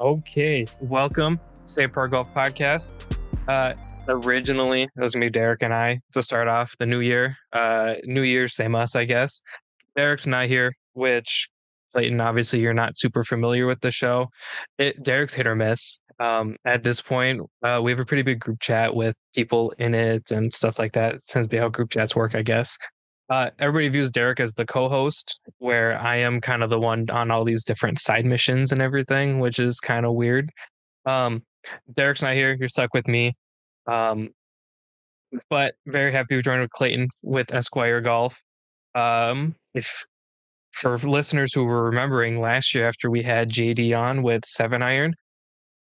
Okay, welcome, Save Par Golf Podcast. Originally, it was gonna be Derek and I to start off the new year. New Year, same us, I guess. Derek's not here, which Clayton, obviously, you're not super familiar with the show. Derek's hit or miss. At this point, we have a pretty big group chat with people in it and stuff like that. It tends to be how group chats work, I guess. Everybody views Derek as the co-host, where I am kind of the one on all these different side missions and everything, which is kind of weird. Um, Derek's not here. You're stuck with me. Um, but very happy to join with Clayton with Esquire Golf. If for listeners who were remembering last year after we had JD on with 7 Iron,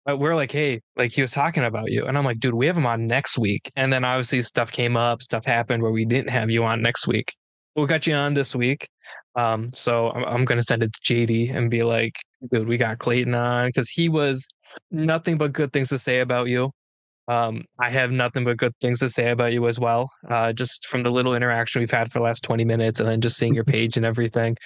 we're like, hey, like he was talking about you. And I'm like, dude, we have him on next week. And then obviously stuff came up, stuff happened where we didn't have you on next week. We got you on this week. So I'm going to send it to JD and be like, dude, we got Clayton on because he was nothing but good things to say about you. I have nothing but good things to say about you as well. Just from the little interaction we've had for the last 20 minutes and then just seeing your page and everything.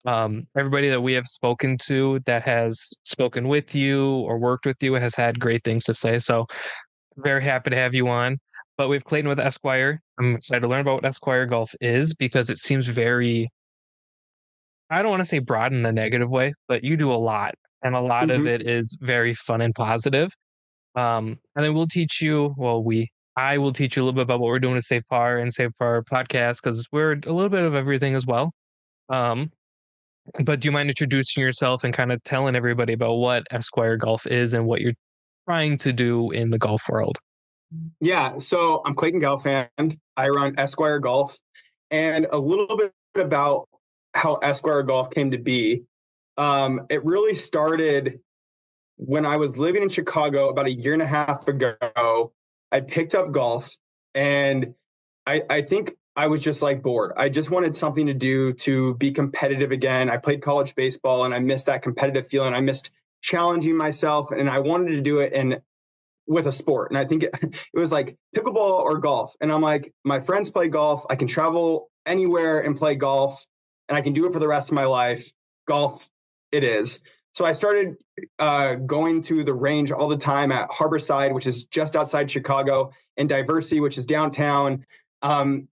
Everybody that we have spoken to that has spoken with you or worked with you has had great things to say. So very happy to have you on. But we have Clayton with Esquire. I'm excited to learn about what Esquire Golf is because it seems very, I don't want to say broad in a negative way, but you do a lot. And a lot of hmm it is very fun and positive. And then we'll teach you, I will teach you a little bit about what we're doing with Save Par and Save Par podcast because we're a little bit of everything as well. Um, but do you mind introducing yourself and kind of telling everybody about what Esquire Golf is and what you're trying to do in the golf world? Yeah, so I'm Clayton Gelfand. I run Esquire Golf, and a little bit about how Esquire Golf came to be. It really started when I was living in Chicago about a year and a half ago. I picked up golf, and I think I was just like bored. I just wanted something to do to be competitive again. I played college baseball, and I missed that competitive feeling. I missed challenging myself, and I wanted to do it in with a sport. And I think it was like pickleball or golf. And I'm like, my friends play golf. I can travel anywhere and play golf, and I can do it for the rest of my life. Golf, it is. So I started going to the range all the time at Harborside, which is just outside Chicago, and Diversity, which is downtown, and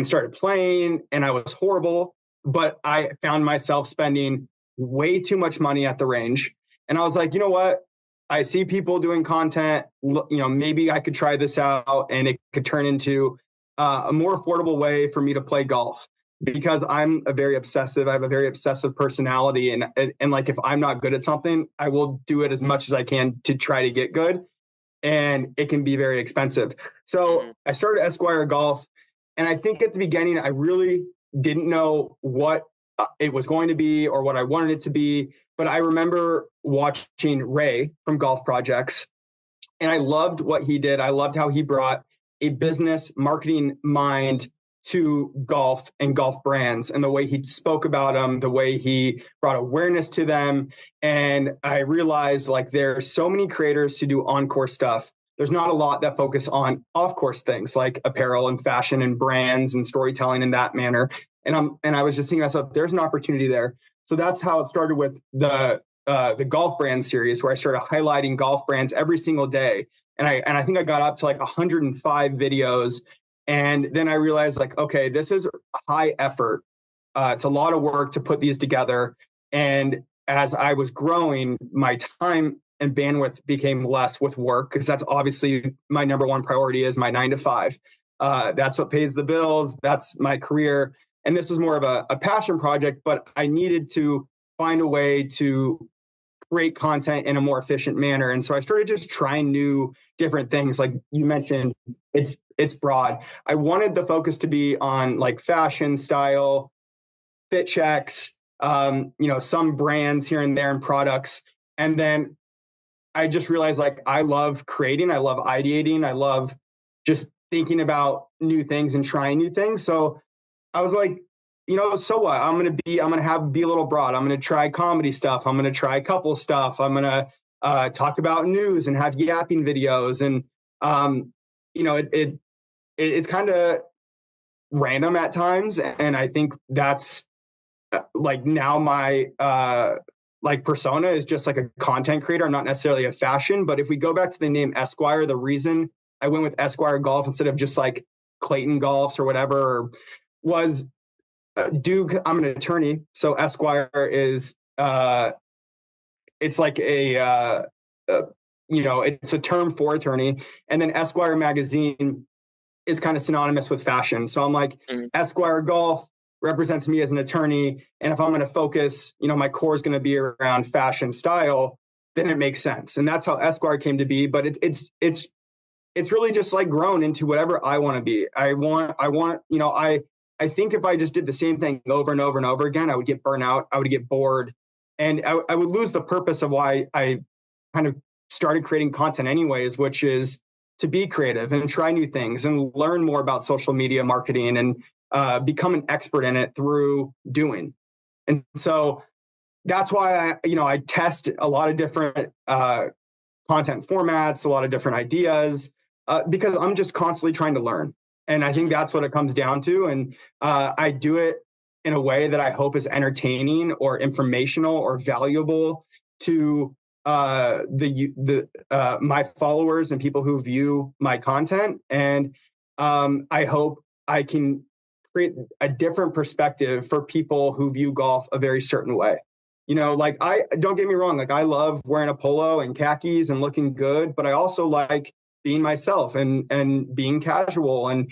started playing. And I was horrible, but I found myself spending way too much money at the range. And I was like, you know what? I see people doing content, maybe I could try this out and it could turn into a more affordable way for me to play golf because I have a very obsessive personality. And like, if I'm not good at something, I will do it as much as I can to try to get good. And it can be very expensive. So I started Esquire Golf. And I think at the beginning, I really didn't know what it was going to be or what I wanted it to be. But I remember watching Ray from Golf Projects, and I loved what he did. I loved how he brought a business marketing mind to golf and golf brands and the way he spoke about them, the way he brought awareness to them. And I realized like there are so many creators who do on-course stuff. There's not a lot that focus on off-course things like apparel and fashion and brands and storytelling in that manner. And I was just thinking to myself, there's an opportunity there. So that's how it started with the golf brand series, where I started highlighting golf brands every single day. And I think I got up to like 105 videos. And then I realized like, okay, this is high effort. It's a lot of work to put these together. And as I was growing, my time and bandwidth became less with work because that's obviously my number one priority is my 9 to 5. That's what pays the bills. That's my career. And this is more of a passion project, but I needed to find a way to create content in a more efficient manner. And so I started just trying new different things. Like you mentioned, it's broad. I wanted the focus to be on like fashion, style, fit checks, some brands here and there and products. And then I just realized like I love creating, I love ideating, I love just thinking about new things and trying new things. So I was like, so what? I'm gonna be a little broad. I'm gonna try comedy stuff. I'm gonna try couple stuff. I'm gonna talk about news and have yapping videos. And it's kind of random at times. And I think that's like now my like persona is just like a content creator. I'm not necessarily a fashion, but if we go back to the name Esquire, the reason I went with Esquire Golf instead of just like Clayton Golfs or whatever was Duke. I'm an attorney, so Esquire is it's like uh, it's a term for attorney, and then Esquire magazine is kind of synonymous with fashion. So I'm like, Mm. Esquire Golf represents me as an attorney. And if I'm going to focus, my core is going to be around fashion style, then it makes sense. And that's how Esquire came to be. But it's really just like grown into whatever I want to be. I think if I just did the same thing over and over and over again, I would get burnt out. I would get bored, and I would lose the purpose of why I kind of started creating content anyways, which is to be creative and try new things and learn more about social media marketing and become an expert in it through doing. And so that's why I test a lot of different content formats, a lot of different ideas, because I'm just constantly trying to learn. And I think that's what it comes down to. And I do it in a way that I hope is entertaining or informational or valuable to the my followers and people who view my content. And I hope I can create a different perspective for people who view golf a very certain way. Like, I don't get me wrong, like I love wearing a polo and khakis and looking good, but I also like being myself and being casual and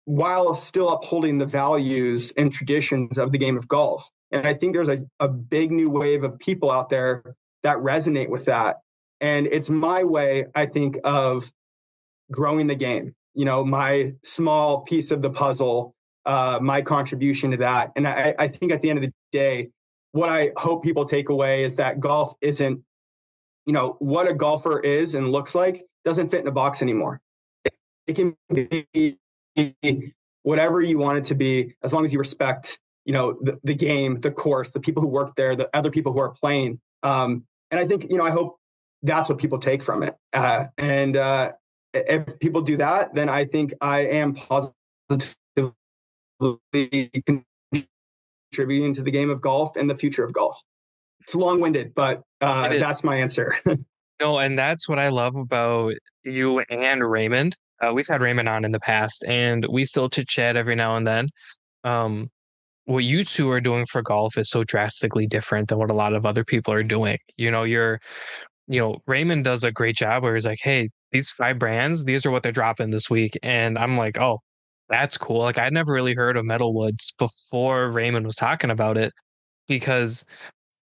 while still upholding the values and traditions of the game of golf. And I think there's a big new wave of people out there that resonate with that. And it's my way, I think, of growing the game, my small piece of the puzzle, my contribution to that. And I think at the end of the day, what I hope people take away is that golf isn't, what a golfer is and looks like doesn't fit in a box anymore. It can be whatever you want it to be, as long as you respect, the game, the course, the people who work there, the other people who are playing. And I think, I hope that's what people take from it. And if people do that, then I think I am positively contributing to the game of golf and the future of golf. It's long-winded, but that's my answer. No, and that's what I love about you and Raymond. We've had Raymond on in the past, and we still chit chat every now and then. Um, what you two are doing for golf is so drastically different than what a lot of other people are doing. Raymond does a great job where he's like, hey, these 5 brands, these are what they're dropping this week. And I'm like, oh, that's cool. Like, I'd never really heard of Metalwoods before Raymond was talking about it, because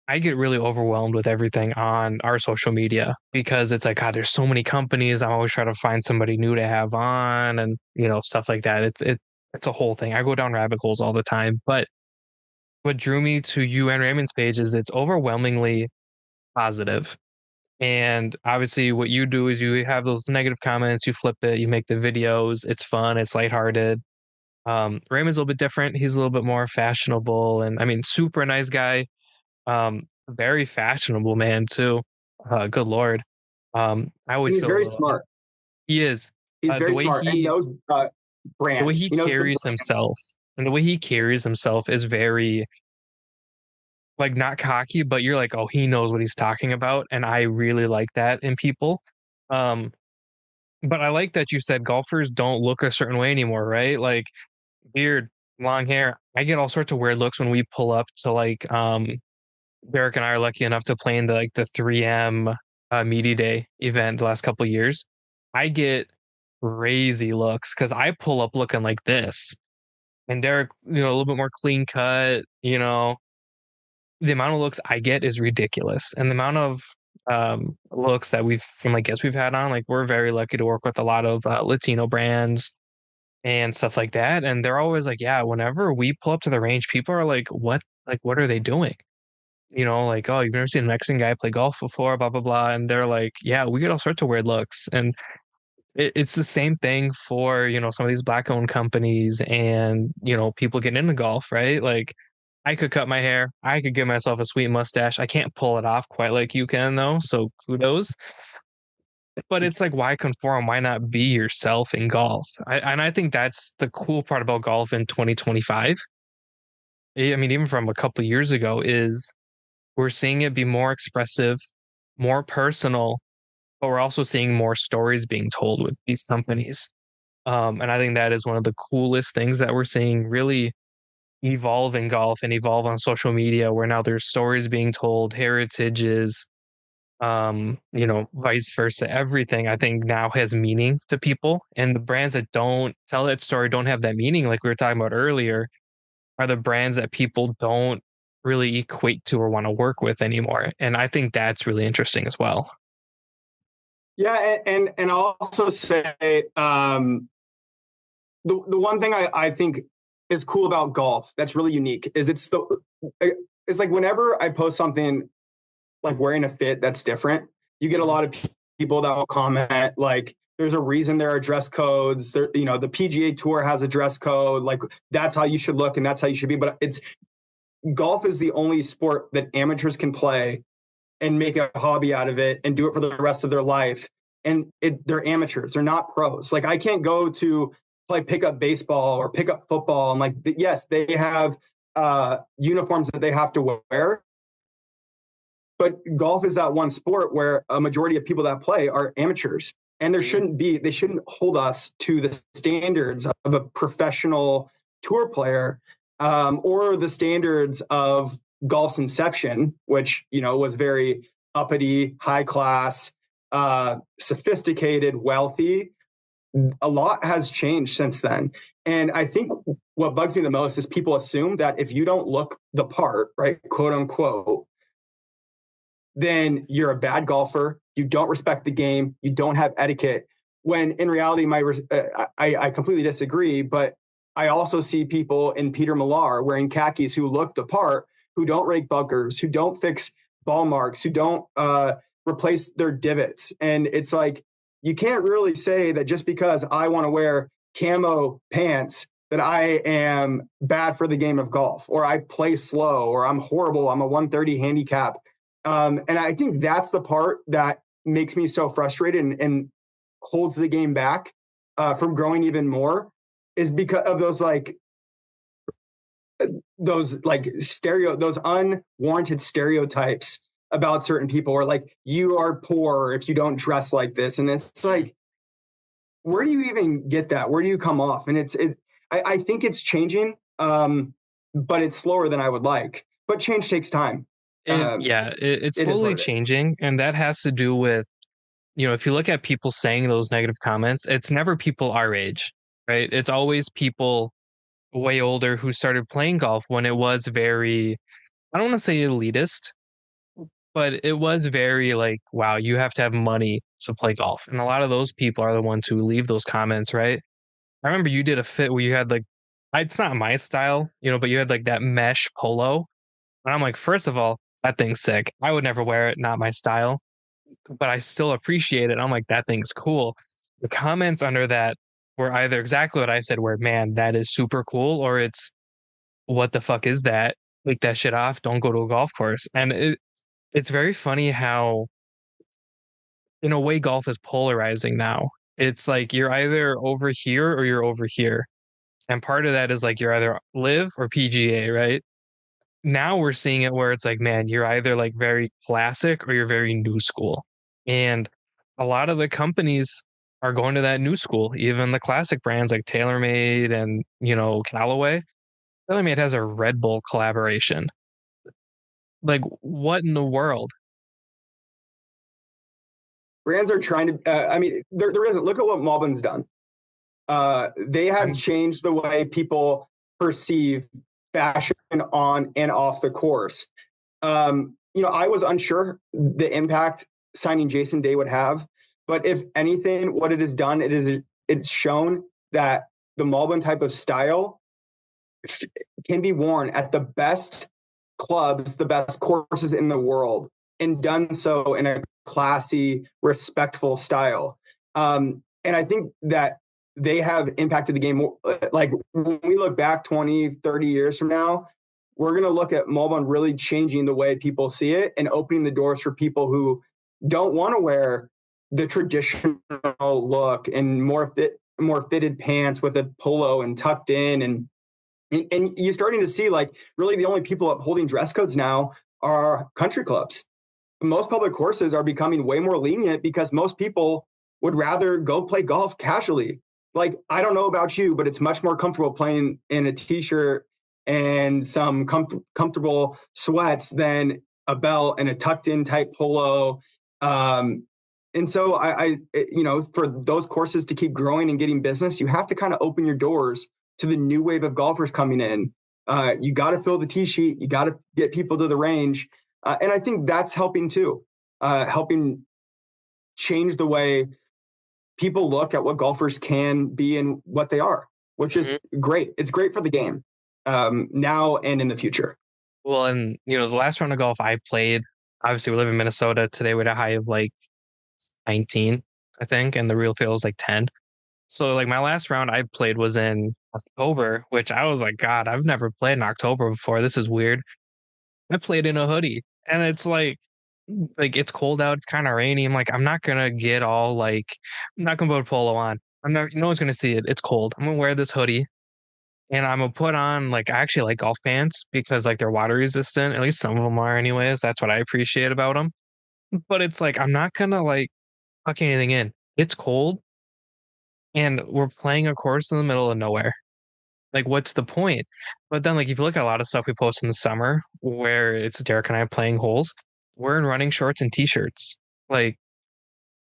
I get really overwhelmed with everything on our social media, because it's like, God, there's so many companies. I'm always trying to find somebody new to have on and, stuff like that. It's a whole thing. I go down rabbit holes all the time. But what drew me to you and Raymond's page is it's overwhelmingly positive. And obviously what you do is you have those negative comments, you flip it, you make the videos. It's fun. It's lighthearted. Raymond's a little bit different. He's a little bit more fashionable, and I mean, super nice guy. Very fashionable man too. Good Lord. I And always he's feel a very little, smart. he is, He's the very way smart and he, knows the way brand. he He knows the carries brand. himself and the way he carries himself is very, like, not cocky, but you're like, oh, he knows what he's talking about. And I really like that in people. Um, but I like that you said golfers don't look a certain way anymore, right? Like, beard, long hair. I get all sorts of weird looks when we pull up to, like, Derek and I are lucky enough to play in the 3M Media Day event the last couple of years. I get crazy looks because I pull up looking like this, and Derek, a little bit more clean cut. The amount of looks I get is ridiculous, and the amount of looks that we've from like guests we've had on, like, we're very lucky to work with a lot of Latino brands and stuff like that, and they're always like, yeah, whenever we pull up to the range, people are like what are they doing? Like, oh, you've never seen a Mexican guy play golf before, blah, blah, blah. And they're like, yeah, we get all sorts of weird looks. And it's the same thing for, some of these black owned companies and, people getting into golf, right? Like, I could cut my hair. I could give myself a sweet mustache. I can't pull it off quite like you can, though. So kudos. But it's like, why conform? Why not be yourself in golf? And I think that's the cool part about golf in 2025. I mean, even from a couple years ago, is we're seeing it be more expressive, more personal, but we're also seeing more stories being told with these companies. And I think that is one of the coolest things that we're seeing really evolve in golf and evolve on social media, where now there's stories being told, heritages, vice versa. Everything I think now has meaning to people. And the brands that don't tell that story, don't have that meaning, like we were talking about earlier, are the brands that people don't really equate to or want to work with anymore. And I think that's really interesting as well. Yeah, and I'll also say the one thing I think is cool about golf that's really unique is it's like whenever I post something like wearing a fit that's different, you get a lot of people that will comment like there's a reason there are dress codes. There, the PGA Tour has a dress code. Like that's how you should look and that's how you should be. But it's golf is the only sport that amateurs can play and make a hobby out of it and do it for the rest of their life. And they're amateurs. They're not pros. Like I can't go to play pickup baseball or pickup football. And like, yes, they have uniforms that they have to wear. But golf is that one sport where a majority of people that play are amateurs. And they shouldn't hold us to the standards of a professional tour player or the standards of golf's inception, which, was very uppity, high class, sophisticated, wealthy. A lot has changed since then. And I think what bugs me the most is people assume that if you don't look the part, right, quote unquote, then you're a bad golfer. You don't respect the game. You don't have etiquette. When in reality, I completely disagree. But I also see people in Peter Millar wearing khakis who look the part, who don't rake bunkers, who don't fix ball marks, who don't replace their divots. And it's like, you can't really say that just because I want to wear camo pants that I am bad for the game of golf, or I play slow, or I'm horrible. I'm a 130 handicap. And I think that's the part that makes me so frustrated and holds the game back from growing even more, is because of those unwarranted stereotypes about certain people, or like you are poor if you don't dress like this. And it's like, where do you even get that? Where do you come off? And I think it's changing, but it's slower than I would like. But change takes time. It's It is what slowly it is. changing. And that has to do with, if you look at people saying those negative comments, it's never people our age, right? It's always people way older who started playing golf when it was very, I don't want to say elitist, but it was very like, wow, you have to have money to play golf. And a lot of those people are the ones who leave those comments, right? I remember you did a fit where you had like, it's not my style, but you had like that mesh polo. And I'm like, first of all, that thing's sick. I would never wear it, not my style, but I still appreciate it. I'm like, that thing's cool. The comments under that were either exactly what I said, where man, that is super cool, or it's what the fuck is that? Take that shit off. Don't go to a golf course. And it's very funny how, in a way, golf is polarizing now. It's like you're either over here or you're over here. And part of that is like you're either live or PGA, right? Now we're seeing it where it's like, man, you're either like very classic or you're very new school. And a lot of the companies are going to that new school, even the classic brands like TaylorMade and, Callaway. TaylorMade has a Red Bull collaboration. Like, what in the world? Brands are trying to, there isn't. Look at what Malbon's done. They have I'm, changed the way people perceive fashion on and off the course. I was unsure the impact signing Jason Day would have, but if anything, what it has done, it's shown that the Malbon type of style can be worn at the best clubs, the best courses in the world, and done so in a classy, respectful style. And I think that they have impacted the game more. Like when we look back 20, 30 years from now, we're going to look at Malbon really changing the way people see it and opening the doors for people who don't want to wear the traditional look and more fitted pants with a polo and tucked in. And you're starting to see like really the only people upholding dress codes now are country clubs. Most public courses are becoming way more lenient because most people would rather go play golf casually. Like, I don't know about you, but it's much more comfortable playing in a t-shirt and some comfortable sweats than a belt and a tucked in type polo. And so for those courses to keep growing and getting business, you have to kind of open your doors to the new wave of golfers coming in. You got to fill the tee sheet. You got to get people to the range. And I think that's helping too, helping change the way people look at what golfers can be and what they are, which is great. It's great for the game now and in the future. Well, and the last round of golf I played, obviously we live in Minnesota. Today we had a high of like 19, I think, and the real field was like 10. So like my last round I played was in October, which I was like, God, I've never played in October before. This is weird. I played in a hoodie, and it's like it's cold out. It's kind of rainy. I'm like, I'm not gonna get all like, I'm not gonna put a polo on. I'm not. No one's gonna see it. It's cold. I'm gonna wear this hoodie, and I'm gonna put on like I actually like golf pants because like they're water resistant. At least some of them are, anyways. That's what I appreciate about them. But it's like I'm not gonna like tuck anything in. It's cold, and we're playing a course in the middle of nowhere. Like, what's the point? But then, like, if you look at a lot of stuff we post in the summer where it's Derek and I playing holes, we're in running shorts and t-shirts. Like,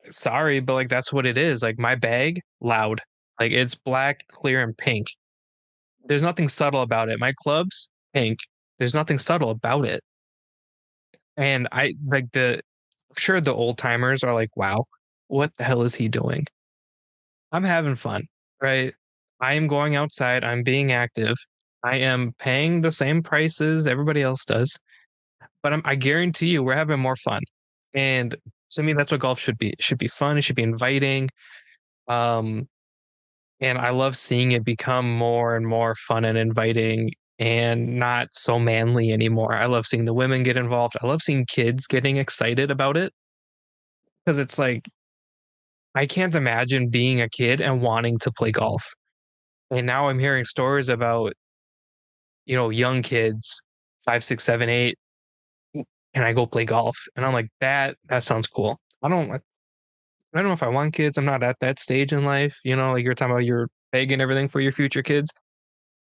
sorry, but like that's what it is. Like my bag, loud. Like it's black, clear, and pink. There's nothing subtle about it. My clubs, pink. There's nothing subtle about it. And I like I'm sure the old timers are like, wow, what the hell is he doing? I'm having fun, right? I am going outside. I'm being active. I am paying the same prices everybody else does, but I guarantee you we're having more fun. And to me, that's what golf should be. It should be fun. It should be inviting. Um, and I love seeing it become more and more fun and inviting and not so manly anymore. I love seeing the women get involved. I love seeing kids getting excited about it because it's like, I can't imagine being a kid and wanting to play golf. And now I'm hearing stories about, young kids, 5, 6, 7, 8, and I go play golf. And I'm like, that sounds cool. I don't know if I want kids. I'm not at that stage in life. Like you're talking about your begging everything for your future kids.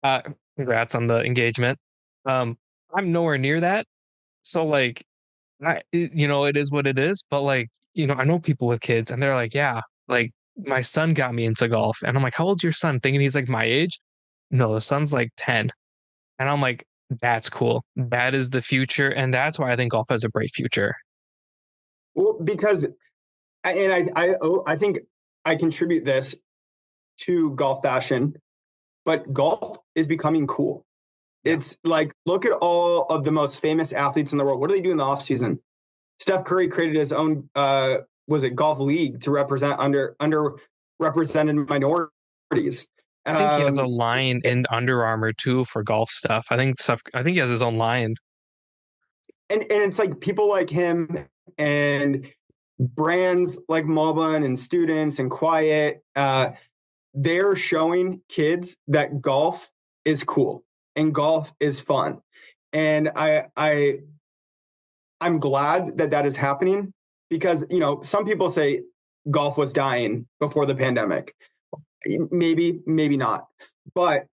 Uh, Congrats on the engagement. I'm nowhere near that. So like, it is what it is. But like, I know people with kids, and they're like, yeah, like my son got me into golf, and I'm like, how old's your son? Thinking he's like my age. No, the son's like 10, and I'm like, that's cool. That is the future, and that's why I think golf has a bright future. Well, because I think I contribute this to golf fashion, but golf is becoming cool. Yeah. It's like, look at all of the most famous athletes in the world. What do they do in the off season? Steph Curry created his own, was it golf league to represent underrepresented minorities. I think he has a line in Under Armour too for golf stuff. I think he has his own line. And it's like people like him and brands like Malbon and students and Quiet, they're showing kids that golf is cool and golf is fun. And I'm glad that is happening because, some people say golf was dying before the pandemic. Maybe not. But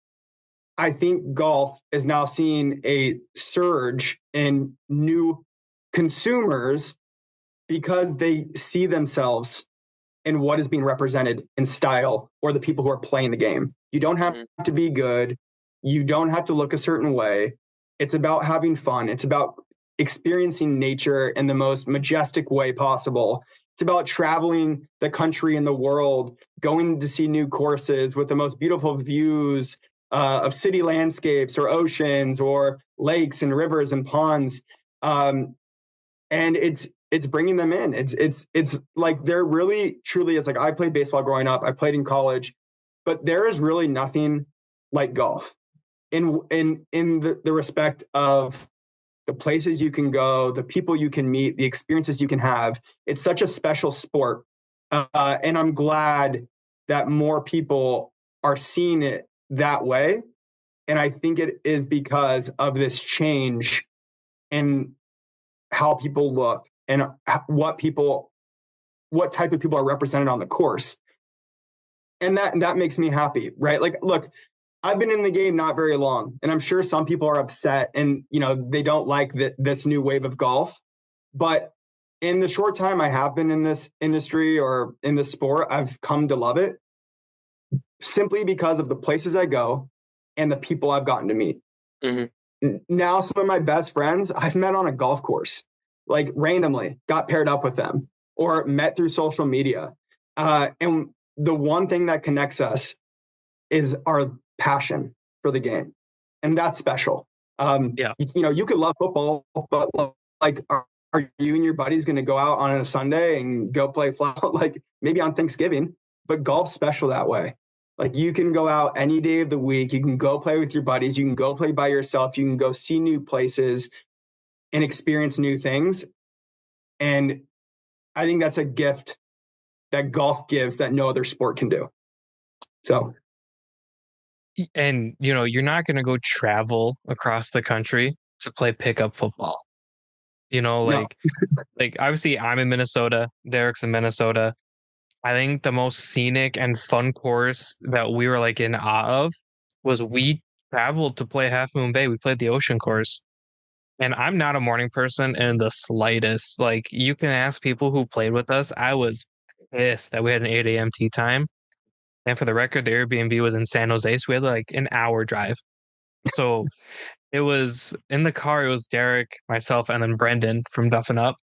I think golf is now seeing a surge in new consumers because they see themselves in what is being represented in style or the people who are playing the game. You don't have to be good. You don't have to look a certain way. It's about having fun. It's about experiencing nature in the most majestic way possible. It's about traveling the country and the world, going to see new courses with the most beautiful views of city landscapes or oceans or lakes and rivers and ponds. And it's bringing them in. It's like there really truly is. Like, I played baseball growing up. I played in college, but there is really nothing like golf in the respect of the places you can go, the people you can meet, the experiences you can have. It's such a special sport. And I'm glad that more people are seeing it that way. And I think it is because of this change in how people look and what type of people are represented on the course. And that makes me happy, right? Like, look, I've been in the game not very long, and I'm sure some people are upset and, they don't like this new wave of golf. But in the short time I have been in this industry or in this sport, I've come to love it simply because of the places I go and the people I've gotten to meet. Now, some of my best friends I've met on a golf course, like randomly got paired up with them or met through social media. And the one thing that connects us is our passion for the game. And that's special. Yeah. You could love football, but like, are you and your buddies going to go out on a Sunday and go play flat, like maybe on Thanksgiving? But golf's special that way. Like, you can go out any day of the week. You can go play with your buddies. You can go play by yourself. You can go see new places and experience new things. And I think that's a gift that golf gives that no other sport can do. So. And, you're not going to go travel across the country to play pickup football. No. like obviously I'm in Minnesota, Derek's in Minnesota. I think the most scenic and fun course that we were like in awe of was we traveled to play Half Moon Bay. We played the ocean course. And I'm not a morning person in the slightest. Like, you can ask people who played with us. I was pissed that we had an 8 a.m. tee time. And for the record, the Airbnb was in San Jose. So we had like an hour drive. So it was in the car, it was Derek, myself, and then Brendan from Duffin Up.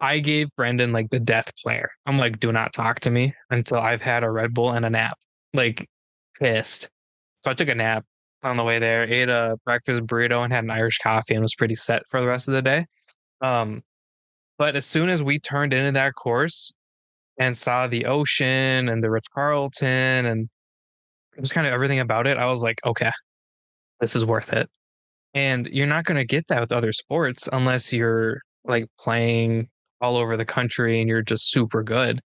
I gave Brendan like the death glare. I'm like, do not talk to me until I've had a Red Bull and a nap. Like, pissed. So I took a nap on the way there, ate a breakfast burrito and had an Irish coffee and was pretty set for the rest of the day. But as soon as we turned into that course and saw the ocean and the Ritz-Carlton and just kind of everything about it, I was like, okay, this is worth it. And you're not going to get that with other sports unless you're like playing all over the country and you're just super good.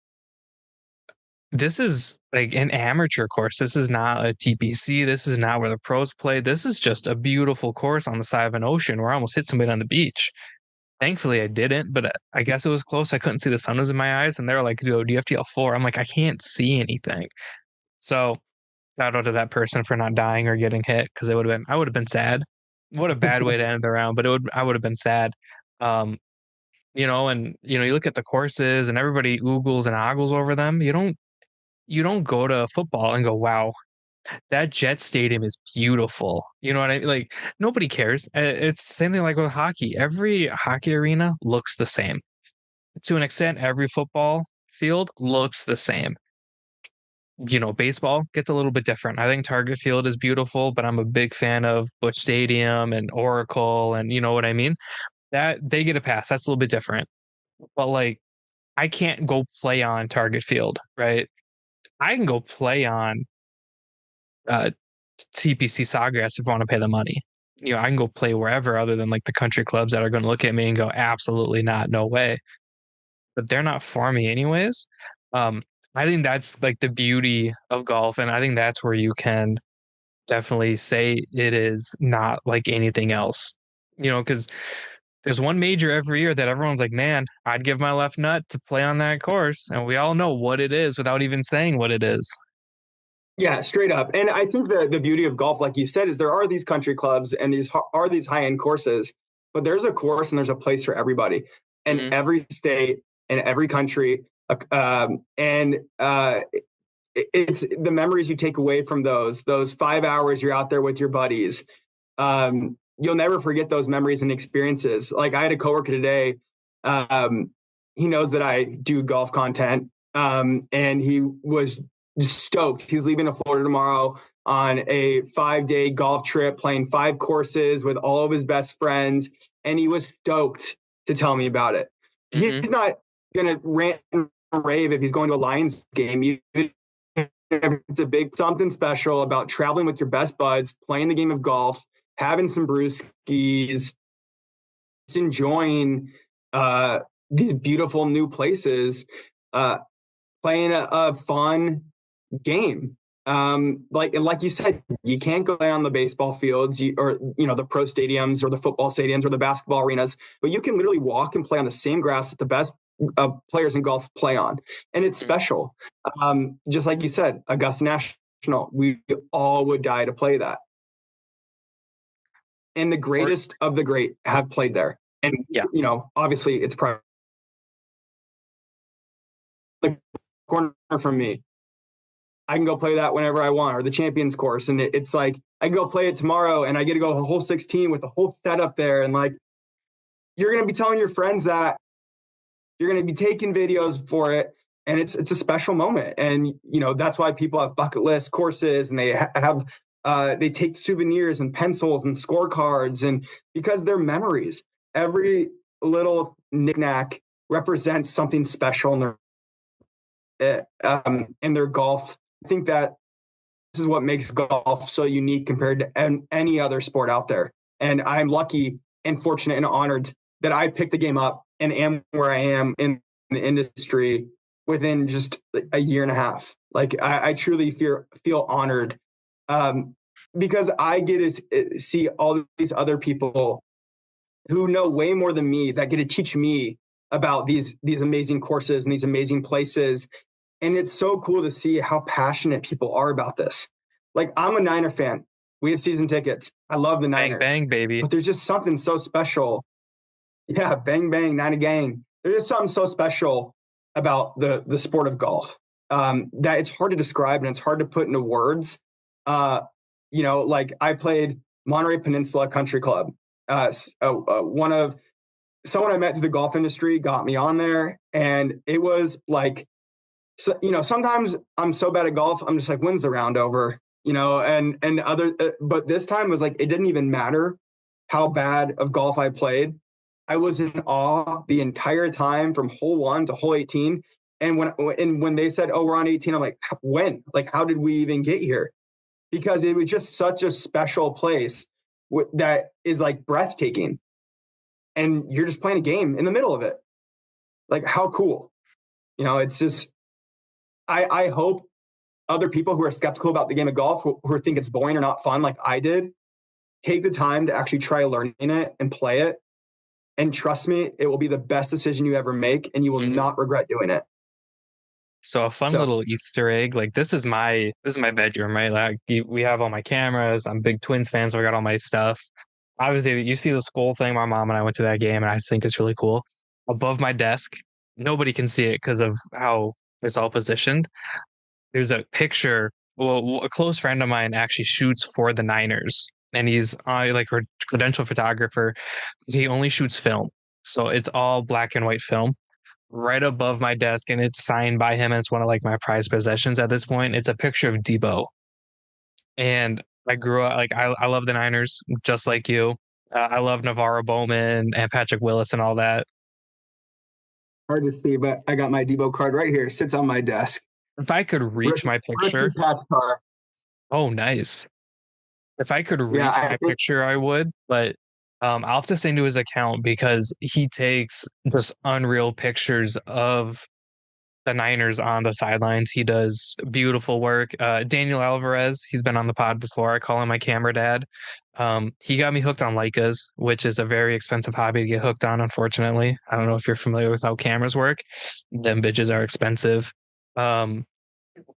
This is like an amateur course. This is not a TPC. This is not where the pros play. This is just a beautiful course on the side of an ocean where I almost hit somebody on the beach. Thankfully, I didn't, but I guess it was close. I couldn't see, the sun was in my eyes, and they were like, "Yo, do you have TL4?" I'm like, I can't see anything. So, shout out to that person for not dying or getting hit, because I would have been sad. What a bad way to end the round, but I would have been sad. And you look at the courses and everybody oogles and ogles over them. You don't go to football and go, wow, that Jet Stadium is beautiful. You know what I mean? Like, nobody cares. It's the same thing like with hockey. Every hockey arena looks the same. To an extent, every football field looks the same. Baseball gets a little bit different. I think Target Field is beautiful, but I'm a big fan of Busch Stadium and Oracle, and you know what I mean? That they get a pass. That's a little bit different. But like, I can't go play on Target Field, right? I can go play on TPC Sawgrass if I want to pay the money. I can go play wherever other than like the country clubs that are going to look at me and go, absolutely not, no way. But they're not for me anyways. I think that's like the beauty of golf, and I think that's where you can definitely say it is not like anything else. Because there's one major every year that everyone's like, man, I'd give my left nut to play on that course, and we all know what it is without even saying what it is. Yeah, straight up. And I think the beauty of golf, like you said, is there are these country clubs and these high end courses, but there's a course and there's a place for everybody in every state in every country. It's the memories you take away from those 5 hours you're out there with your buddies. You'll never forget those memories and experiences. Like, I had a coworker today. He knows that I do golf content. And he was stoked. He's leaving to Florida tomorrow on a 5-day golf trip, playing 5 courses with all of his best friends. And he was stoked to tell me about it. He's not going to rant and rave if he's going to a Lions game. It's a big something special about traveling with your best buds, playing the game of golf, having some brewskis, just enjoying these beautiful new places, playing a fun game. Like you said, you can't go play on the baseball fields or the pro stadiums or the football stadiums or the basketball arenas, but you can literally walk and play on the same grass that the best players in golf play on, and it's Mhm. special. Just like you said, Augusta National, we all would die to play that, and the Or greatest of the great have played there. And yeah, obviously, it's probably like corner from me. I can go play that whenever I want, or the Champions Course, and it's like I can go play it tomorrow, and I get to go a whole 16 with the whole setup there, and like you're gonna be telling your friends that you're gonna be taking videos for it, and it's a special moment, and that's why people have bucket list courses, and they have they take souvenirs and pencils and scorecards, and because they're memories, every little knickknack represents something special in their golf. I think that this is what makes golf so unique compared to any other sport out there. And I'm lucky and fortunate and honored that I picked the game up and am where I am in the industry within just a year and a half. Like I truly feel honored because I get to see all these other people who know way more than me that get to teach me about these amazing courses and these amazing places. And it's so cool to see how passionate people are about this. Like I'm a Niner fan. We have season tickets. I love the bang Niners, bang, baby. but there's just something so special. Yeah, bang bang, Niner gang. There's just something so special about the sport of golf that it's hard to describe and it's hard to put into words. Uh, like I played Monterey Peninsula Country Club. One of someone I met through the golf industry got me on there, and it was like, so, sometimes I'm so bad at golf, I'm just like, when's the round over? And other, but this time was like, it didn't even matter how bad of golf I played. I was in awe the entire time from hole 1 to hole 18. And when they said, "Oh, we're on 18," I'm like, when? Like, how did we even get here? Because it was just such a special place that is like breathtaking, and you're just playing a game in the middle of it. Like, how cool? It's just I hope other people who are skeptical about the game of golf, who think it's boring or not fun, like I did, take the time to actually try learning it and play it. And trust me, it will be the best decision you ever make, and you will Mhm. not regret doing it. So a fun So, little Easter egg, like this is my bedroom, right? Like we have all my cameras. I'm a big Twins fan, so I got all my stuff. Obviously, you see the skull thing. My mom and I went to that game, and I think it's really cool. Above my desk, nobody can see it because of how it's all positioned. There's a picture. Well, a close friend of mine actually shoots for the Niners, and he's like a credential photographer. He only shoots film, so it's all black and white film right above my desk, and it's signed by him, and it's one of like my prized possessions at this point. It's a picture of Debo, and I grew up like I love the Niners just like you. I love Navarro Bowman and Patrick Willis and all that. hard to see, but I got my Debo card right here. Sits on my desk. If I could reach my Rookie picture, patch card. oh nice. If I could Yeah, reach I my think picture, I would, but I'll have to send you his account because he takes just unreal pictures of the Niners on the sidelines. He does beautiful work. Daniel Alvarez, he's been on the pod before. I call him my camera dad. He got me hooked on Leicas, which is a very expensive hobby to get hooked on, unfortunately. I don't know if you're familiar with how cameras work. Them bitches are expensive. Um,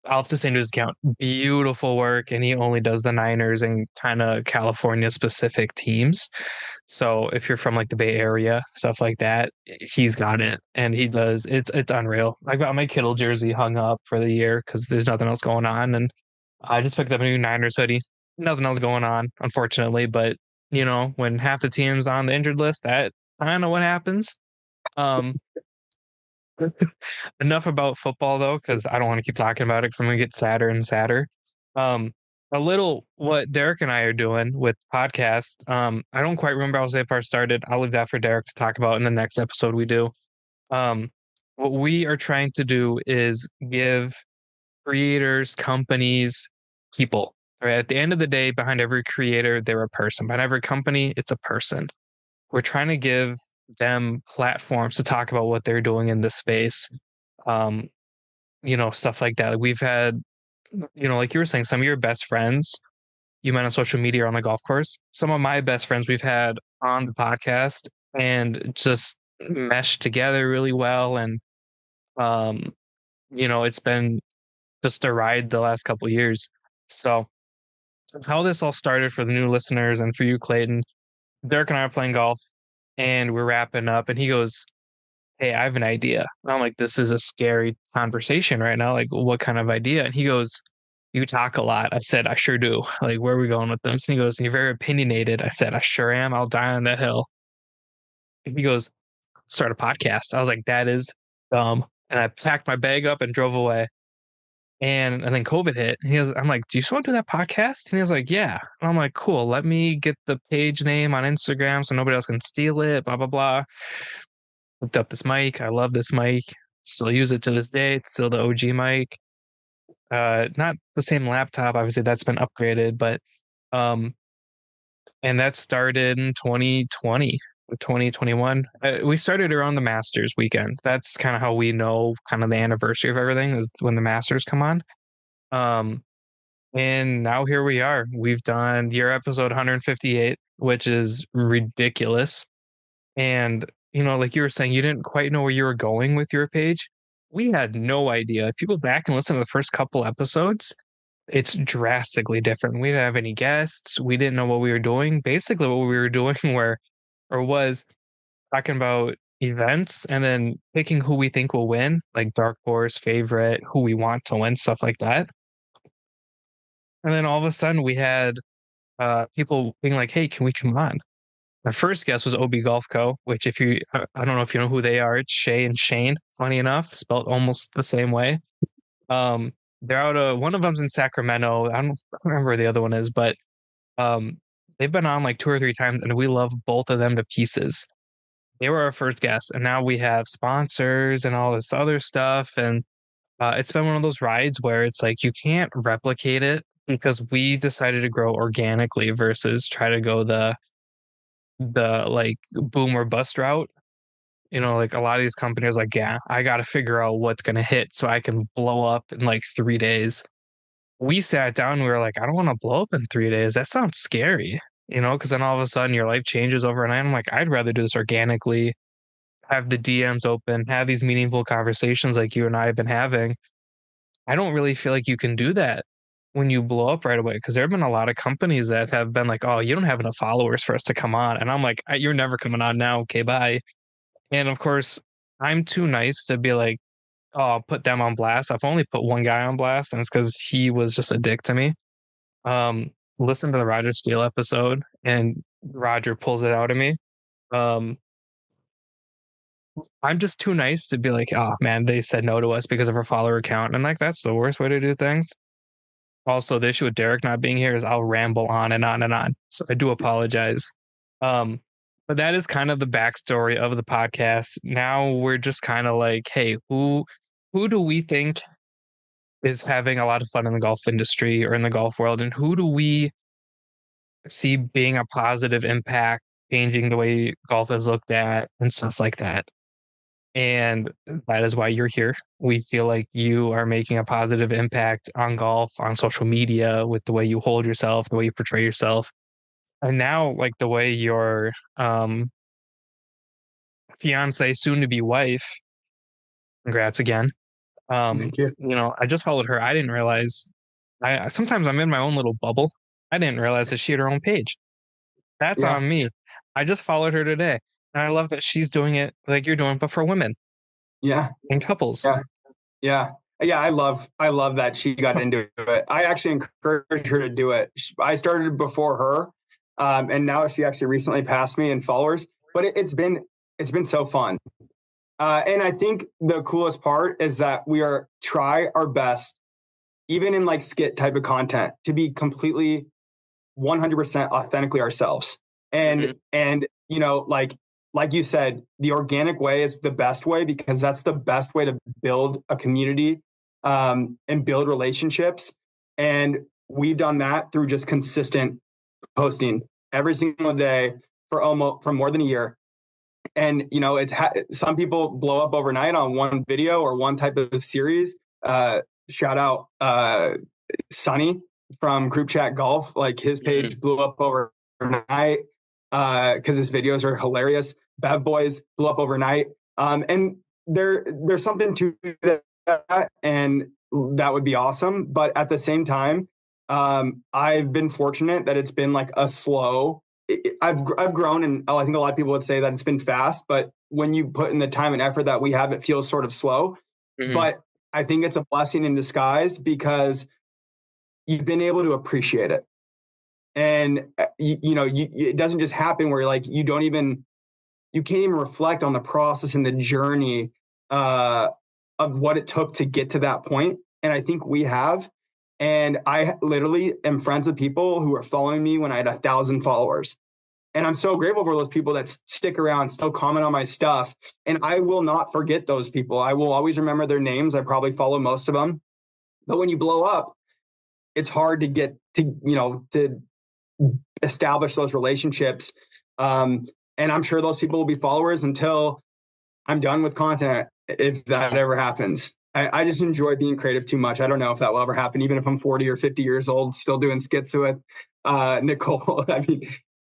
I'll have to send you his account. Beautiful work, and he only does the Niners and kind of California specific teams. So if you're from like the Bay Area, stuff like that, he's got it, and he does. It's unreal. I got my Kittle jersey hung up for the year because there's nothing else going on, and I just picked up a new Niners hoodie. Nothing else going on, unfortunately. But when half the team's on the injured list, that kind of what happens. Um, Enough about football though, because I don't want to keep talking about it because I'm gonna get sadder and sadder. Um, a little what Derek and I are doing with podcast. I don't quite remember how Zapar started. I'll leave that for Derek to talk about in the next episode we do. Um, what we are trying to do is give creators, companies, people. Right at the end of the day, behind every creator, they're a person. Behind every company, it's a person. We're trying to give them platforms to talk about what they're doing in this space, um, stuff like that. Like we've had like you were saying, some of your best friends you met on social media or on the golf course. Some of my best friends we've had on the podcast and just meshed together really well. And, um, it's been just a ride the last couple of years. So, how this all started for the new listeners and for you, Clayton, Derek and I are playing golf and we're wrapping up, and he goes, "Hey, I have an idea." And I'm like, "This is a scary conversation right now. Like, what kind of idea?" And he goes, "You talk a lot." I said, "I sure do." Like, where are we going with this? And he goes, "You're very opinionated." I said, "I sure am. I'll die on that hill." And he goes, "Start a podcast." I was like, "That is dumb." And I packed my bag up and drove away. And then COVID hit. I'm like, "Do you just want to do that podcast?" And he was like, "Yeah." And I'm like, "Cool. Let me get the page name on Instagram so nobody else can steal it." Blah blah blah. Hooked up this mic. I love this mic. Still use it to this day. It's still the OG mic. Not the same laptop. Obviously, that's been upgraded, but um, and that started in 2020 or 2021. We started around the Masters weekend. That's kind of how we know kind of the anniversary of everything is when the Masters come on. Um, and now here we are. We've done your episode 158, which is ridiculous. And, like you were saying, you didn't quite know where you were going with your page. We had no idea. If you go back and listen to the first couple episodes, it's drastically different. We didn't have any guests. We didn't know what we were doing. Basically, what we were doing was talking about events and then picking who we think will win, like dark horse, favorite, who we want to win, stuff like that. And then all of a sudden, we had people being like, "Hey, can we come on?" My first guess was OB Golf Co., which if you, I don't know if you know who they are. It's Shay and Shane. Funny enough, spelled almost the same way. Um, they're out of one of them's in Sacramento. I don't remember where the other one is, but um, they've been on like two or three times, and we love both of them to pieces. They were our first guests, and now we have sponsors and all this other stuff, and it's been one of those rides where it's like you can't replicate it because we decided to grow organically versus try to go the like boom or bust route. Like a lot of these companies, like, yeah, I got to figure out what's going to hit so I can blow up in like 3 days. We sat down and we were like, I don't want to blow up in 3 days. That sounds scary, because then all of a sudden your life changes overnight. I'm like, I'd rather do this organically, have the DMs open, have these meaningful conversations like you and I have been having. I don't really feel like you can do that when you blow up right away because there have been a lot of companies that have been like, oh, you don't have enough followers for us to come on. And I'm like, You're never coming on now. Okay, bye." And of course, I'm too nice to be like, "Oh, I'll put them on blast." I've only put one guy on blast, and it's because he was just a dick to me. Um, Listen to the Roger Steele episode, and Roger pulls it out of me. Um, I'm just too nice to be like, "Oh man, they said no to us because of our follower count," and like that's the worst way to do things. Also, the issue with Derek not being here is I'll ramble on and on and on. So I do apologize. Um, but that is kind of the backstory of the podcast. Now we're just kind of like, hey, who do we think is having a lot of fun in the golf industry or in the golf world, and who do we see being a positive impact, changing the way golf is looked at, and stuff like that. And that is why you're here. We feel like you are making a positive impact on golf, on social media, with the way you hold yourself, the way you portray yourself. And now, like the way your fiance, soon to be wife, congrats again. Thank you. I just followed her. I didn't realize I sometimes I'm in my own little bubble. I didn't realize that she had her own page. That's Yeah. on me. I just followed her today. And I love that she's doing it like you're doing, but for women Yeah. and couples. Yeah. Yeah. Yeah. I love that she got into it. I actually encouraged her to do it. I started before her. And now she actually recently passed me in followers, but it's been so fun. And I think the coolest part is that we are try our best, even in like skit type of content, to be completely 100% authentically ourselves. Mhm. And like you said, the organic way is the best way because that's the best way to build a community and build relationships. And we've done that through just consistent posting every single day for more than a year. And some people blow up overnight on one video or one type of series. Shout out Sonny from Group Chat Golf. Like his Mhm. page blew up overnight because his videos are hilarious. Bev Boys blew up overnight, and there's something to that, and that would be awesome. But at the same time, I've been fortunate that it's been like a slow. I've grown, and I think a lot of people would say that it's been fast. But when you put in the time and effort that we have, it feels sort of slow. Mhm. But I think it's a blessing in disguise because you've been able to appreciate it. And it doesn't just happen where like you can't even reflect on the process and the journey uh, of what it took to get to that point. And I think we have. And I literally am friends with people who are following me when I had 1,000 followers. And I'm so grateful for those people that stick around, still comment on my stuff. And I will not forget those people. I will always remember their names. I probably follow most of them. But when you blow up, it's hard to get to establish those relationships. Um, and I'm sure those people will be followers until I'm done with content, if that Mhm. ever happens. I just enjoy being creative too much. I don't know if that will ever happen, even if I'm 40 or 50 years old, still doing skits with Nicole. I mean,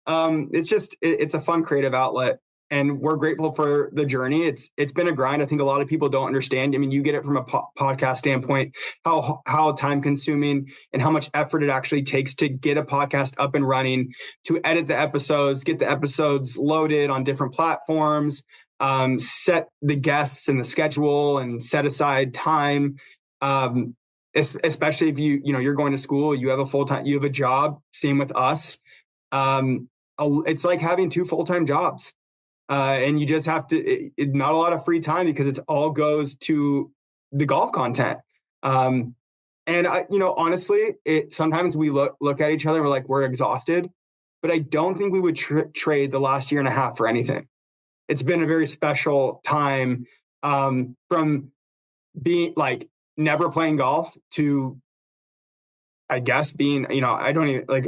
it's a fun creative outlet, and we're grateful for the journey. It's been a grind. I think a lot of people don't understand. I mean, you get it from a podcast standpoint, how time consuming and how much effort it actually takes to get a podcast up and running, to edit the episodes, get the episodes loaded on different platforms, set the guests and the schedule, and set aside time. Um, Especially if you're going to school, you have a full-time, you have a job. Same with us. Um, it's like having two full-time jobs, and you just have to. Not a lot of free time because it all goes to the golf content. Um, and honestly, sometimes we look at each other and we're like, we're exhausted, but I don't think we would trade the last year and a half for anything. It's been a very special time, from being like never playing golf to, I guess, being, I don't even like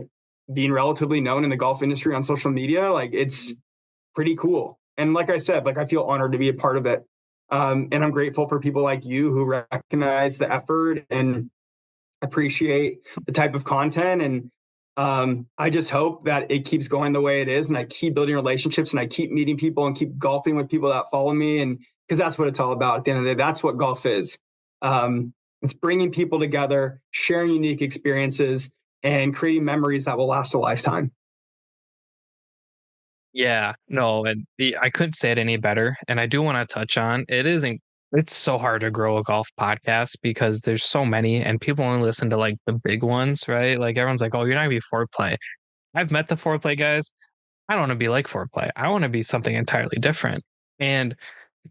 being relatively known in the golf industry on social media. Like it's pretty cool. And like I said, like I feel honored to be a part of it. And I'm grateful for people like you who recognize the effort and appreciate the type of content. And I just hope that it keeps going the way it is, and I keep building relationships, and I keep meeting people and keep golfing with people that follow me. And because that's what it's all about at the end of the day, that's what golf is. It's bringing people together, sharing unique experiences, and creating memories that will last a lifetime. Yeah, no, and I couldn't say it any better. And I do want to touch on it isn't it's so hard to grow a golf podcast because there's so many and people only listen to like the big ones, right? Like everyone's like, "Oh, you're not gonna be foreplay." I've met the foreplay guys. I don't want to be like foreplay. I want to be something entirely different. And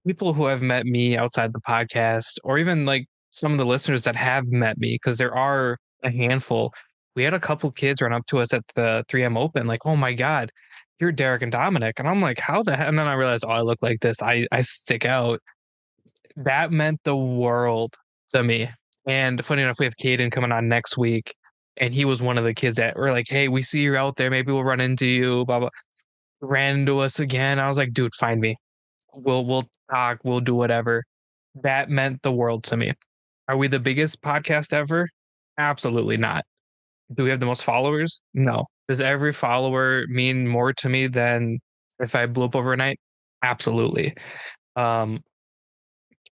people who have met me outside the podcast, or even like some of the listeners that have met me, because there are a handful. We had a couple kids run up to us at the 3M Open, like, "Oh my God, you're Derek and Dominic." And I'm like, "How the heck?" And then I realized, oh, I look like this. I stick out. That meant the world to me. And funny enough, we have Caden coming on next week. And he was one of the kids that were like, "Hey, we see you're out there. Maybe we'll run into you." Blah blah. Ran into us again. I was like, "Dude, find me. We'll talk. We'll do whatever." That meant the world to me. Are we the biggest podcast ever? Absolutely not. Do we have the most followers? No. Does every follower mean more to me than if I blew up overnight? Absolutely. Um,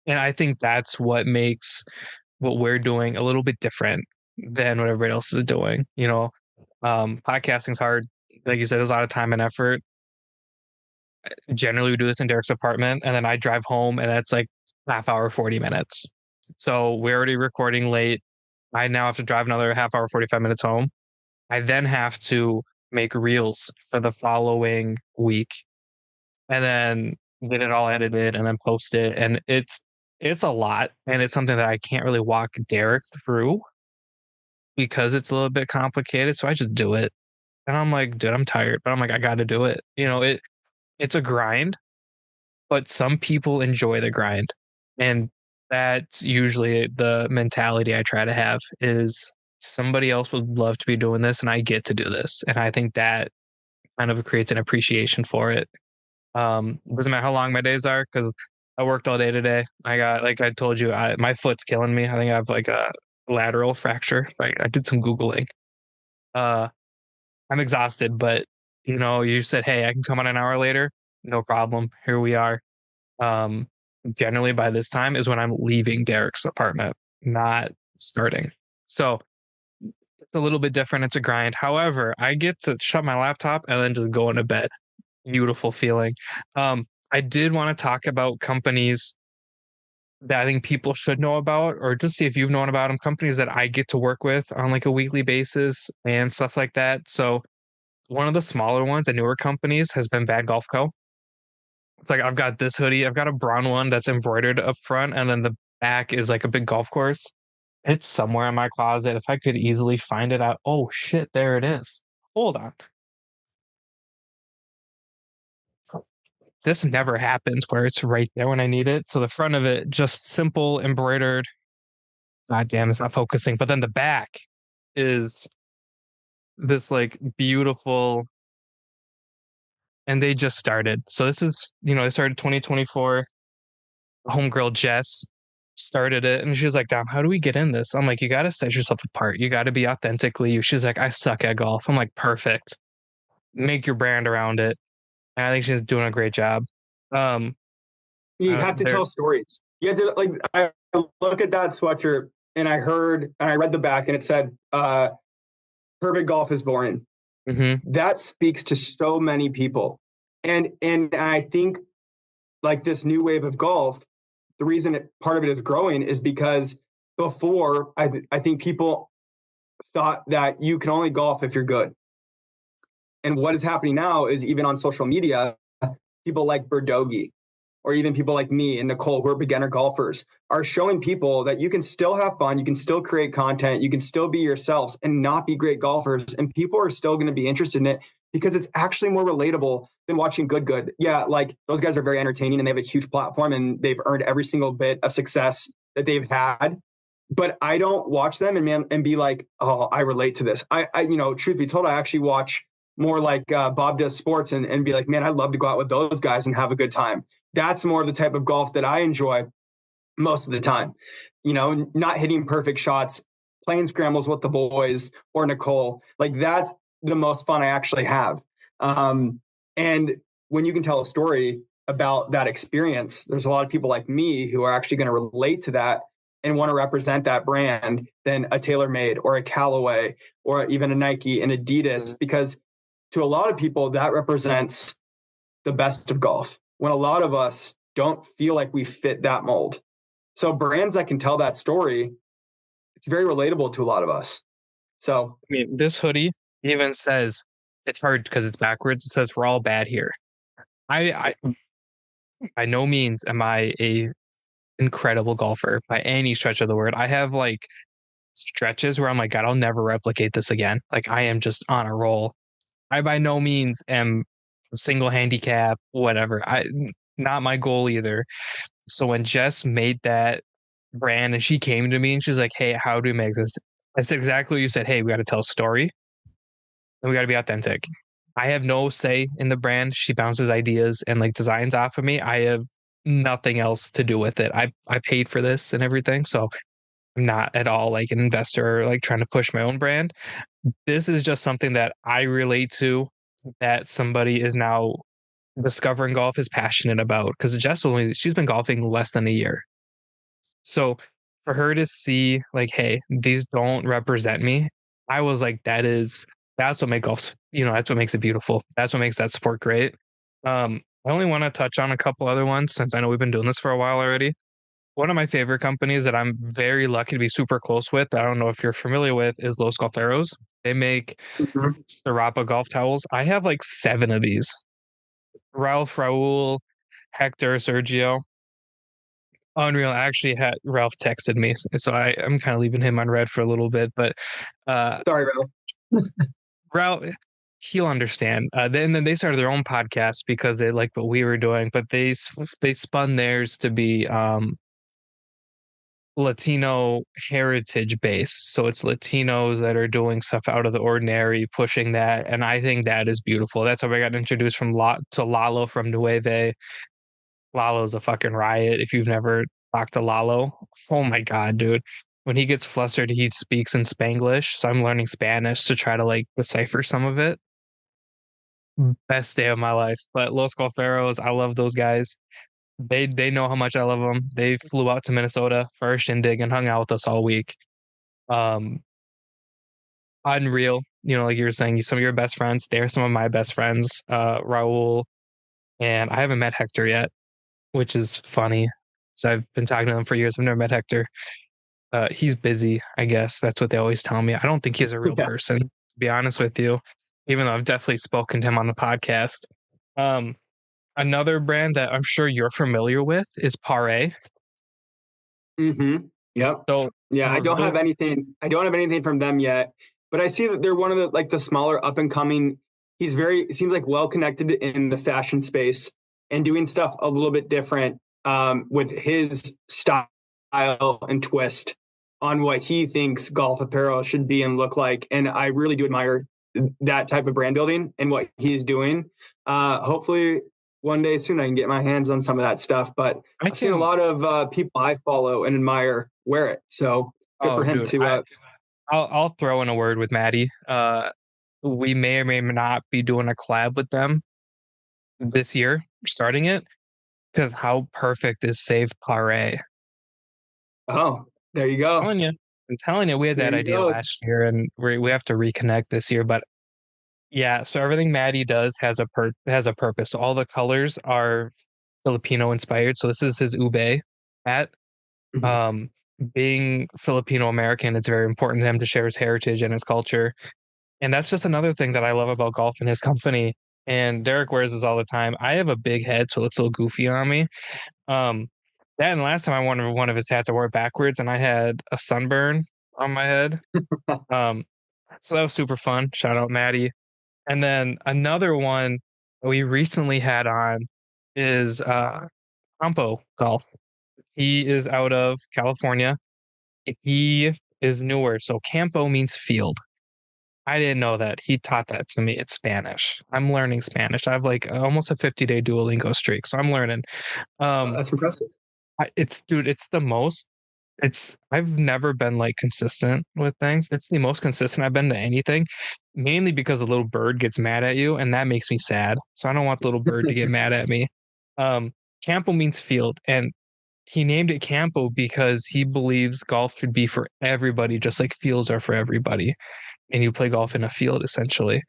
and I think that's what makes what we're doing a little bit different than what everybody else is doing. Podcasting's hard. Like you said, there's a lot of time and effort. Generally, we do this in Derek's apartment, and then I drive home, and that's like half hour, 40 minutes. So we're already recording late. I now have to drive another half hour, 45 minutes home. I then have to make reels for the following week and then get it all edited and then post it. And it's a lot. And it's something that I can't really walk Derek through because it's a little bit complicated. So I just do it. And I'm like, dude, I'm tired, but I'm like, I gotta do it. It's a grind, but some people enjoy the grind. And that's usually the mentality I try to have is somebody else would love to be doing this and I get to do this. And I think that kind of creates an appreciation for it. Doesn't matter how long my days are because I worked all day today. I got, like I told you, my foot's killing me. I think I have like lateral fracture. Like I did some Googling. Uh, I'm exhausted, but you said, hey, I can come on an hour later. No problem. Here we are. Um, Generally by this time is when I'm leaving Derek's apartment, not starting. So it's a little bit different. It's a grind. However, I get to shut my laptop and then just go into bed. Beautiful feeling. I did want to talk about companies that I think people should know about, or just see if you've known about them, companies that I get to work with on like a weekly basis and stuff like that. So one of the smaller ones and newer companies has been Bad Golf Co. It's like I've got this hoodie, I've got a brown one that's embroidered up front, and then the back is like a big golf course. It's somewhere in my closet. If I could easily find it out. Oh shit, there it is. Hold on. This never happens where it's right there when I need it. So the front of it, just simple embroidered. God damn, it's not focusing. But then the back is this like beautiful, and they just started. So this is, they started 2024. Homegirl Jess started it, and she was like, Dom, how do we get in this? I'm like, you got to set yourself apart. You got to be authentically you. She's like, I suck at golf. I'm like, perfect. Make your brand around it. And I think she's doing a great job. You have to There. tell stories. You have to, like, I look at that sweatshirt and I read the back and it said, perfect golf is boring. Mm-hmm. That speaks to so many people. And I think like this new wave of golf, the reason part of it is growing is because before I think people thought that you can only golf if you're good. And what is happening now is even on social media, people like Berdogi or even people like me and Nicole, who are beginner golfers, are showing people that you can still have fun, you can still create content, you can still be yourselves and not be great golfers. And people are still going to be interested in it because it's actually more relatable than watching Good. Yeah, like those guys are very entertaining and they have a huge platform and they've earned every single bit of success that they've had. But I don't watch them and be like, oh, I relate to this. Truth be told, I actually watch more like Bob does sports and be like, man, I'd love to go out with those guys and have a good time. That's more of the type of golf that I enjoy most of the time. Not hitting perfect shots, playing scrambles with the boys or Nicole. Like that's the most fun I actually have. And when you can tell a story about that experience, there's a lot of people like me who are actually going to relate to that and want to represent that brand than a TaylorMade or a Callaway or even a Nike and Adidas, because to a lot of people that represents the best of golf when a lot of us don't feel like we fit that mold. So brands that can tell that story, it's very relatable to a lot of us. So I mean, this hoodie even says, it's hard because it's backwards. It says we're all bad here. I by no means am I a incredible golfer by any stretch of the word. I have like stretches where I'm like, God, I'll never replicate this again. Like I am just on a roll. I by no means am single handicap, whatever. Not my goal either. So when Jess made that brand and she came to me and she's like, hey, how do we make this? I said exactly what you said. Hey, we got to tell a story and we got to be authentic. I have no say in the brand. She bounces ideas and like designs off of me. I have nothing else to do with it. I paid for this and everything. So I'm not at all like an investor or like trying to push my own brand. This is just something that I relate to, that somebody is now discovering golf, is passionate about. Because she's been golfing less than a year. So for her to see like, hey, these don't represent me, I was like, that's what makes golf, that's what makes it beautiful. That's what makes that sport great. I only want to touch on a couple other ones since I know we've been doing this for a while already. One of my favorite companies that I'm very lucky to be super close with, I don't know if you're familiar with, is Los Golferos. They make Serapa golf towels. I have like 7 of these. Ralph, Raul, Hector, Sergio. Unreal. Actually, had Ralph texted me, so I'm kind of leaving him on red for a little bit. But sorry, Ralph. Ralph, he'll understand. Then they started their own podcast because they liked what we were doing, but they spun theirs to be Latino heritage based. So it's Latinos that are doing stuff out of the ordinary, pushing that. And I think that is beautiful. That's how I got introduced to Lalo from Nueve. Lalo's a fucking riot. If you've never talked to Lalo, oh my God, dude. when he gets flustered, he speaks in Spanglish. So I'm learning Spanish to try to like decipher some of it. Best day of my life. But Los Golferos, I love those guys. They know how much I love them. They flew out to Minnesota for a shindig and hung out with us all week. Um, Unreal. You know, like you were saying, some of your best friends. They're some of my best friends. Raul, and I haven't met Hector yet, which is funny. So I've been talking to him for years. I've never met Hector. He's busy, I guess. That's what they always tell me. I don't think he's a real Yeah. person, to be honest with you, even though I've definitely spoken to him on the podcast. Um, Another brand that I'm sure you're familiar with is Pare. Mm-hmm. Yep. So Yeah, I we're don't really have anything. I don't have anything from them yet, but I see that they're one of the smaller up and coming. He's very seems like well connected in the fashion space and doing stuff a little bit different with his style and twist on what he thinks golf apparel should be and look like. And I really do admire that type of brand building and what he's doing. Hopefully, one day soon I can get my hands on some of that stuff. But I I've seen a can. lot of people I follow and admire wear it. So good Oh, for him dude, to. I'll throw in a word with Maddie. We may or may not be doing a collab with them this year, starting it, because how perfect is Save Pare? Oh, there you go. Telling you, I'm telling you, we had There that you idea go. last year, and we have to reconnect this year. But yeah, so everything Maddie does has a purpose. All the colors are Filipino inspired. So this is his ube hat. Mhm. Um, Being Filipino American, it's very important to him to share his heritage and his culture. And that's just another thing that I love about golf and his company. And Derek wears this all the time. I have a big head, so it looks a little goofy on me. Um, that and last time I wore one of his hats, I wore it backwards, and I had a sunburn on my head. Um, so that was super fun. Shout out Maddie. And then another one we recently had on is Campo Golf. He is out of California. He is newer. So Campo means field. I didn't know that. He taught that to me. It's Spanish. I'm learning Spanish. I have like almost a 50-day Duolingo streak, so I'm learning. Um, That's impressive. it's dude, it's the most. It's I've never been like consistent with things. It's the most consistent I've been to anything, mainly because the little bird gets mad at you, and that makes me sad. So I don't want the little bird to get mad at me. Campo means field, and he named it Campo because he believes golf should be for everybody, just like fields are for everybody. And you play golf in a field essentially.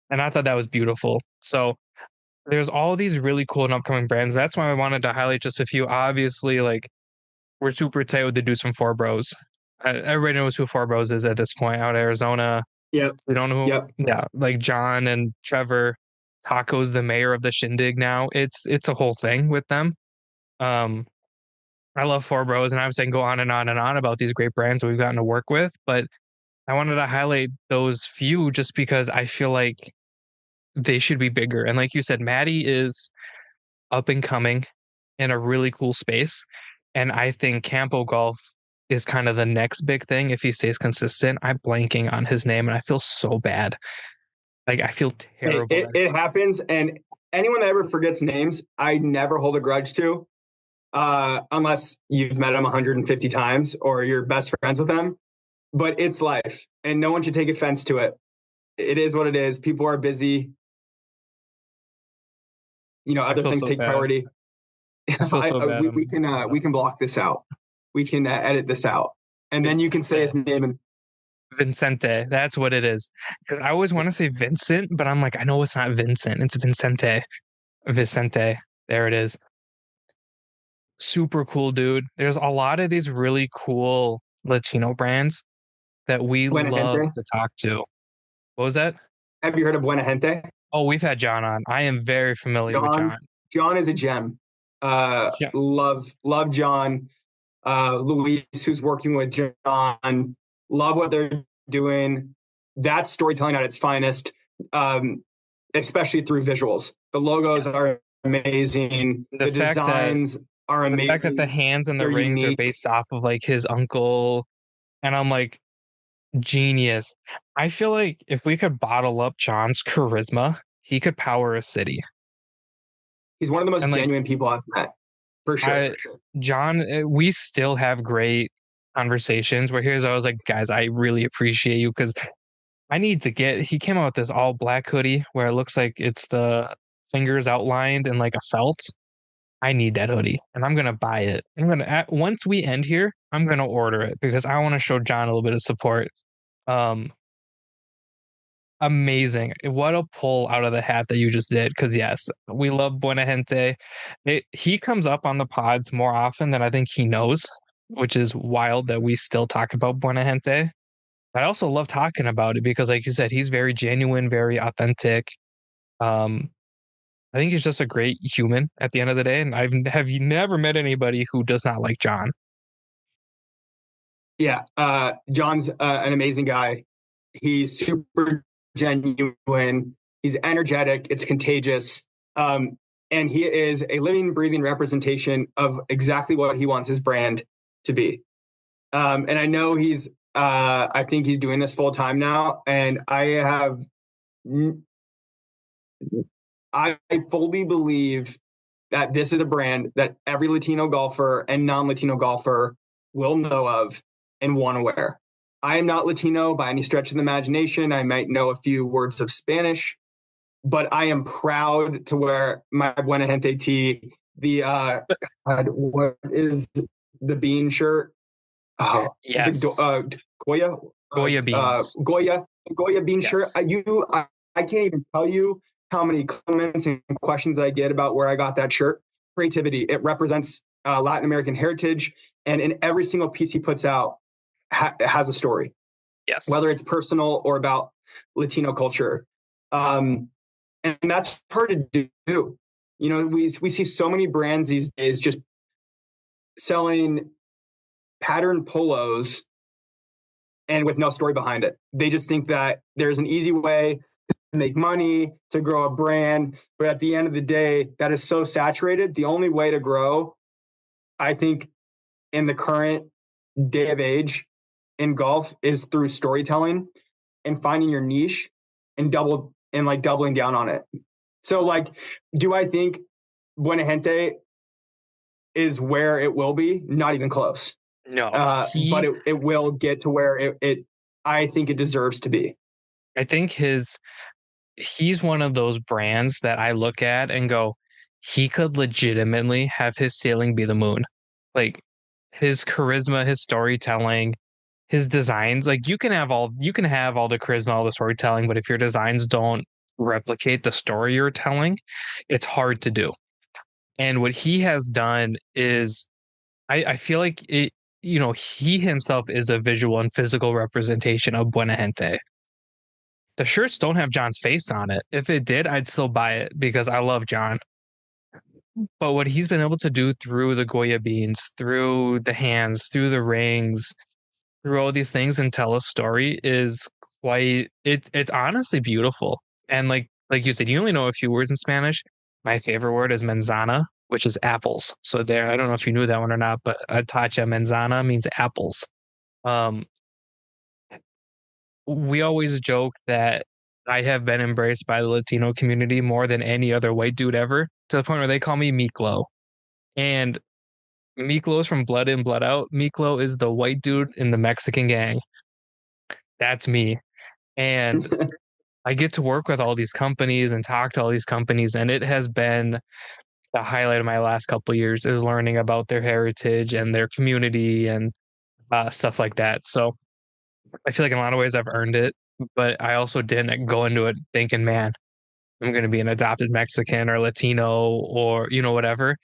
And I thought that was beautiful. So there's all these really cool and upcoming brands. That's why I wanted to highlight just a few. Obviously, like we're super tight with the dudes from Four Bros. Everybody knows who Four Bros is at this point out of Arizona. Yep. We don't know Yep. who, yeah, like John and Trevor. Taco's the mayor of the shindig now. It's a whole thing with them. Um, I love Four Bros, and obviously I can go on and on and on about these great brands that we've gotten to work with, but I wanted to highlight those few just because I feel like they should be bigger. And like you said, Maddie is up and coming in a really cool space. And I think Campo Golf is kind of the next big thing if he stays consistent. I'm blanking on his name and I feel so bad. Like I feel Hey, terrible. it happens, and anyone that ever forgets names, I never hold a grudge to, unless you've met them 150 times or you're best friends with them. But it's life, and no one should take offense to it. It is what it is. People are busy. I Other feel things so take bad. priority. I feel so bad. We can block this out. We can edit this out, and then you can say his Vincente. name. And Vincente. That's what it is. Because I always want to say Vincent, but I'm like, I know it's not Vincent. It's Vincente. Vicente. There it is. Super cool, dude. There's a lot of these really cool Latino brands that we Buena love Gente. to talk to. What was that? Have you heard of Buena Gente? Oh, we've had John on. I am very familiar with John. John. John is a gem. Yeah. Love John. Luis, who's working with John. Love what they're doing. That's storytelling at its finest, especially through visuals. The logos Yes. are amazing. The The fact that designs are the fact that the amazing. hands and the They're rings are unique. based off of like his uncle, and I'm like, genius. I feel like if we could bottle up John's charisma, he could power a city. He's one of the most And like genuine people I've met, for sure. I John, we still have great conversations where I was like, guys, I really appreciate you because I need to get. He came out with this all black hoodie where it looks like it's the fingers outlined in like a felt. I need that hoodie and I'm gonna buy it. Once we end here, I'm gonna order it because I want to show John a little bit of support. Um, Amazing. What a pull out of the hat that you just did. Because, yes, we love Buena Gente. He comes up on the pods more often than I think he knows, which is wild that we still talk about Buena Gente. I also love talking about it because, like you said, he's very genuine, very authentic. Um, I think he's just a great human at the end of the day. And have you never met anybody who does not like John? Yeah, John's an amazing guy. He's super genuine. He's energetic. It's contagious. And he is a living, breathing representation of exactly what he wants his brand to be. And I know I think he's doing this full time now. And I fully believe that this is a brand that every Latino golfer and non-Latino golfer will know of and want to wear. I am not Latino by any stretch of the imagination. I might know a few words of Spanish, but I am proud to wear my Buena Gente tee. What is the bean shirt? Oh, Yes. Goya, Goya beans. Goya bean Yes. shirt. I can't even tell you how many comments and questions I get about where I got that shirt. Creativity. It represents Latin American heritage, and in every single piece he puts out, has a story. Yes. Whether it's personal or about Latino culture, and that's hard to do. You know, we see so many brands these days just selling patterned polos and with no story behind it. They just think that there's an easy way to make money, to grow a brand. But at the end of the day, that is so saturated. The only way to grow, I think, in the current day of age in golf is through storytelling and finding your niche and doubling down on it. So like, do I think Buena Gente is where it will be? Not even close. No, but it will get to where I think it deserves to be. I think he's one of those brands that I look at and go, he could legitimately have his ceiling be the moon. Like his charisma, his storytelling, his designs, like you can have all the charisma, all the storytelling, but if your designs don't replicate the story you're telling, it's hard to do. And what he has done is I feel like it, he himself is a visual and physical representation of Buena Gente. The shirts don't have John's face on it. If it did, I'd still buy it because I love John. But what he's been able to do through the Goya beans, through the hands, through the rings, through all these things and tell a story is it's honestly beautiful. And like you said, you only know a few words in Spanish. My favorite word is manzana, which is apples. So there, I don't know if you knew that one or not, but atacha manzana means apples. Um, we always joke that I have been embraced by the Latino community more than any other white dude ever, to the point where they call me Miklo. And Miklo is from Blood In, Blood Out. Miklo is the white dude in the Mexican gang. That's me. And I get to work with all these companies and talk to all these companies, and it has been the highlight of my last couple of years is learning about their heritage and their community and stuff like that. So I feel like in a lot of ways I've earned it, but I also didn't go into it thinking, man, I'm going to be an adopted Mexican or Latino or, whatever.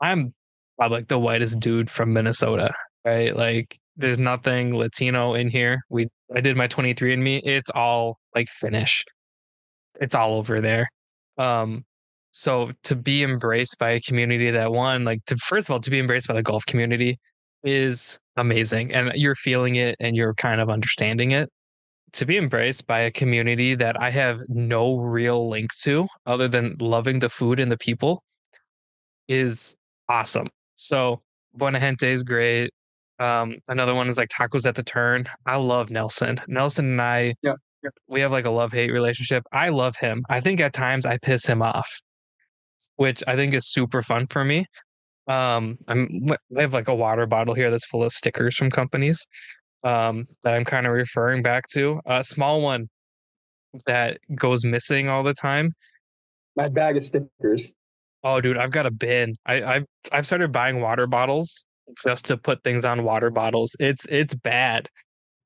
I'm probably like the whitest dude from Minnesota, right? Like there's nothing Latino in here. I did my 23andMe. It's all like Finnish. It's all over there. So to be embraced by a community that first of all, to be embraced by the golf community is amazing. And you're feeling it and you're kind of understanding it. To be embraced by a community that I have no real link to other than loving the food and the people is awesome. So Buena Gente is great. Another one is like Tacos at the Turn. I love Nelson. Nelson and I, Yeah. we have like a love-hate relationship. I love him. I think at times I piss him off, which I think is super fun for me. I have like a water bottle here that's full of stickers from companies that I'm kind of referring back to. A small one that goes missing all the time. My bag of stickers. Oh, dude, I've got a bin. I've started buying water bottles just to put things on water bottles. It's bad.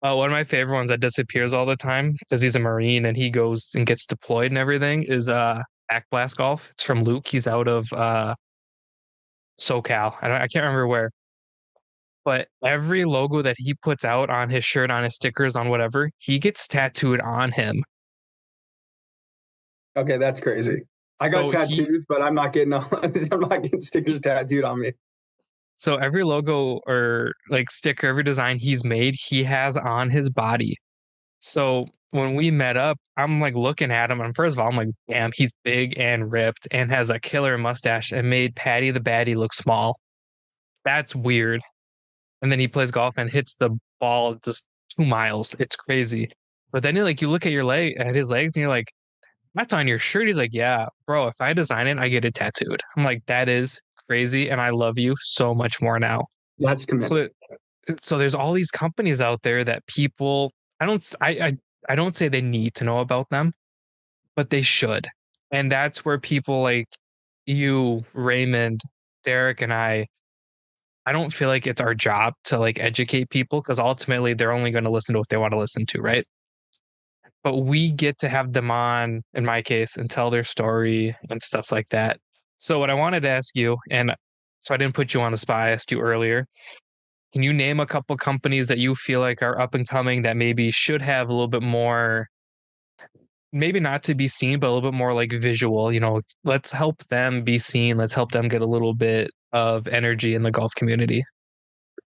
One of my favorite ones that disappears all the time because he's a Marine and he goes and gets deployed and everything is Back Blast Golf. It's from Luke. He's out of SoCal. I can't remember where, but every logo that he puts out on his shirt, on his stickers, on whatever, he gets tattooed on him. Okay, that's crazy. I got So he tattoos, but I'm not getting I'm not getting stickers tattooed on me. so every logo or like sticker, every design he's made, he has on his body. So when we met up, I'm like looking at him, and first of all, I'm like, damn, he's big and ripped and has a killer mustache and made Patty the Baddie look small. That's weird. And then he plays golf and hits the ball just 2 miles. It's crazy. But then you look at your leg at his legs and you're like, that's on your shirt. He's like, yeah, bro, if I design it, I get it tattooed. I'm like, that is crazy. And I love you so much more now. That's commitment. So so there's all these companies out there that people I don't say they need to know about them, but they should. And that's where people like you, Raymond, Derek, and I don't feel like it's our job to like educate people because ultimately they're only going to listen to what they want to listen to, right? But we get to have them on, in my case, and tell their story and stuff like that. So what I wanted to ask you, and so I didn't put you on the spot, I asked you earlier. Can you name a couple companies that you feel like are up and coming that maybe should have a little bit more, maybe not to be seen, but a little bit more like visual? Let's help them be seen. Let's help them get a little bit of energy in the golf community.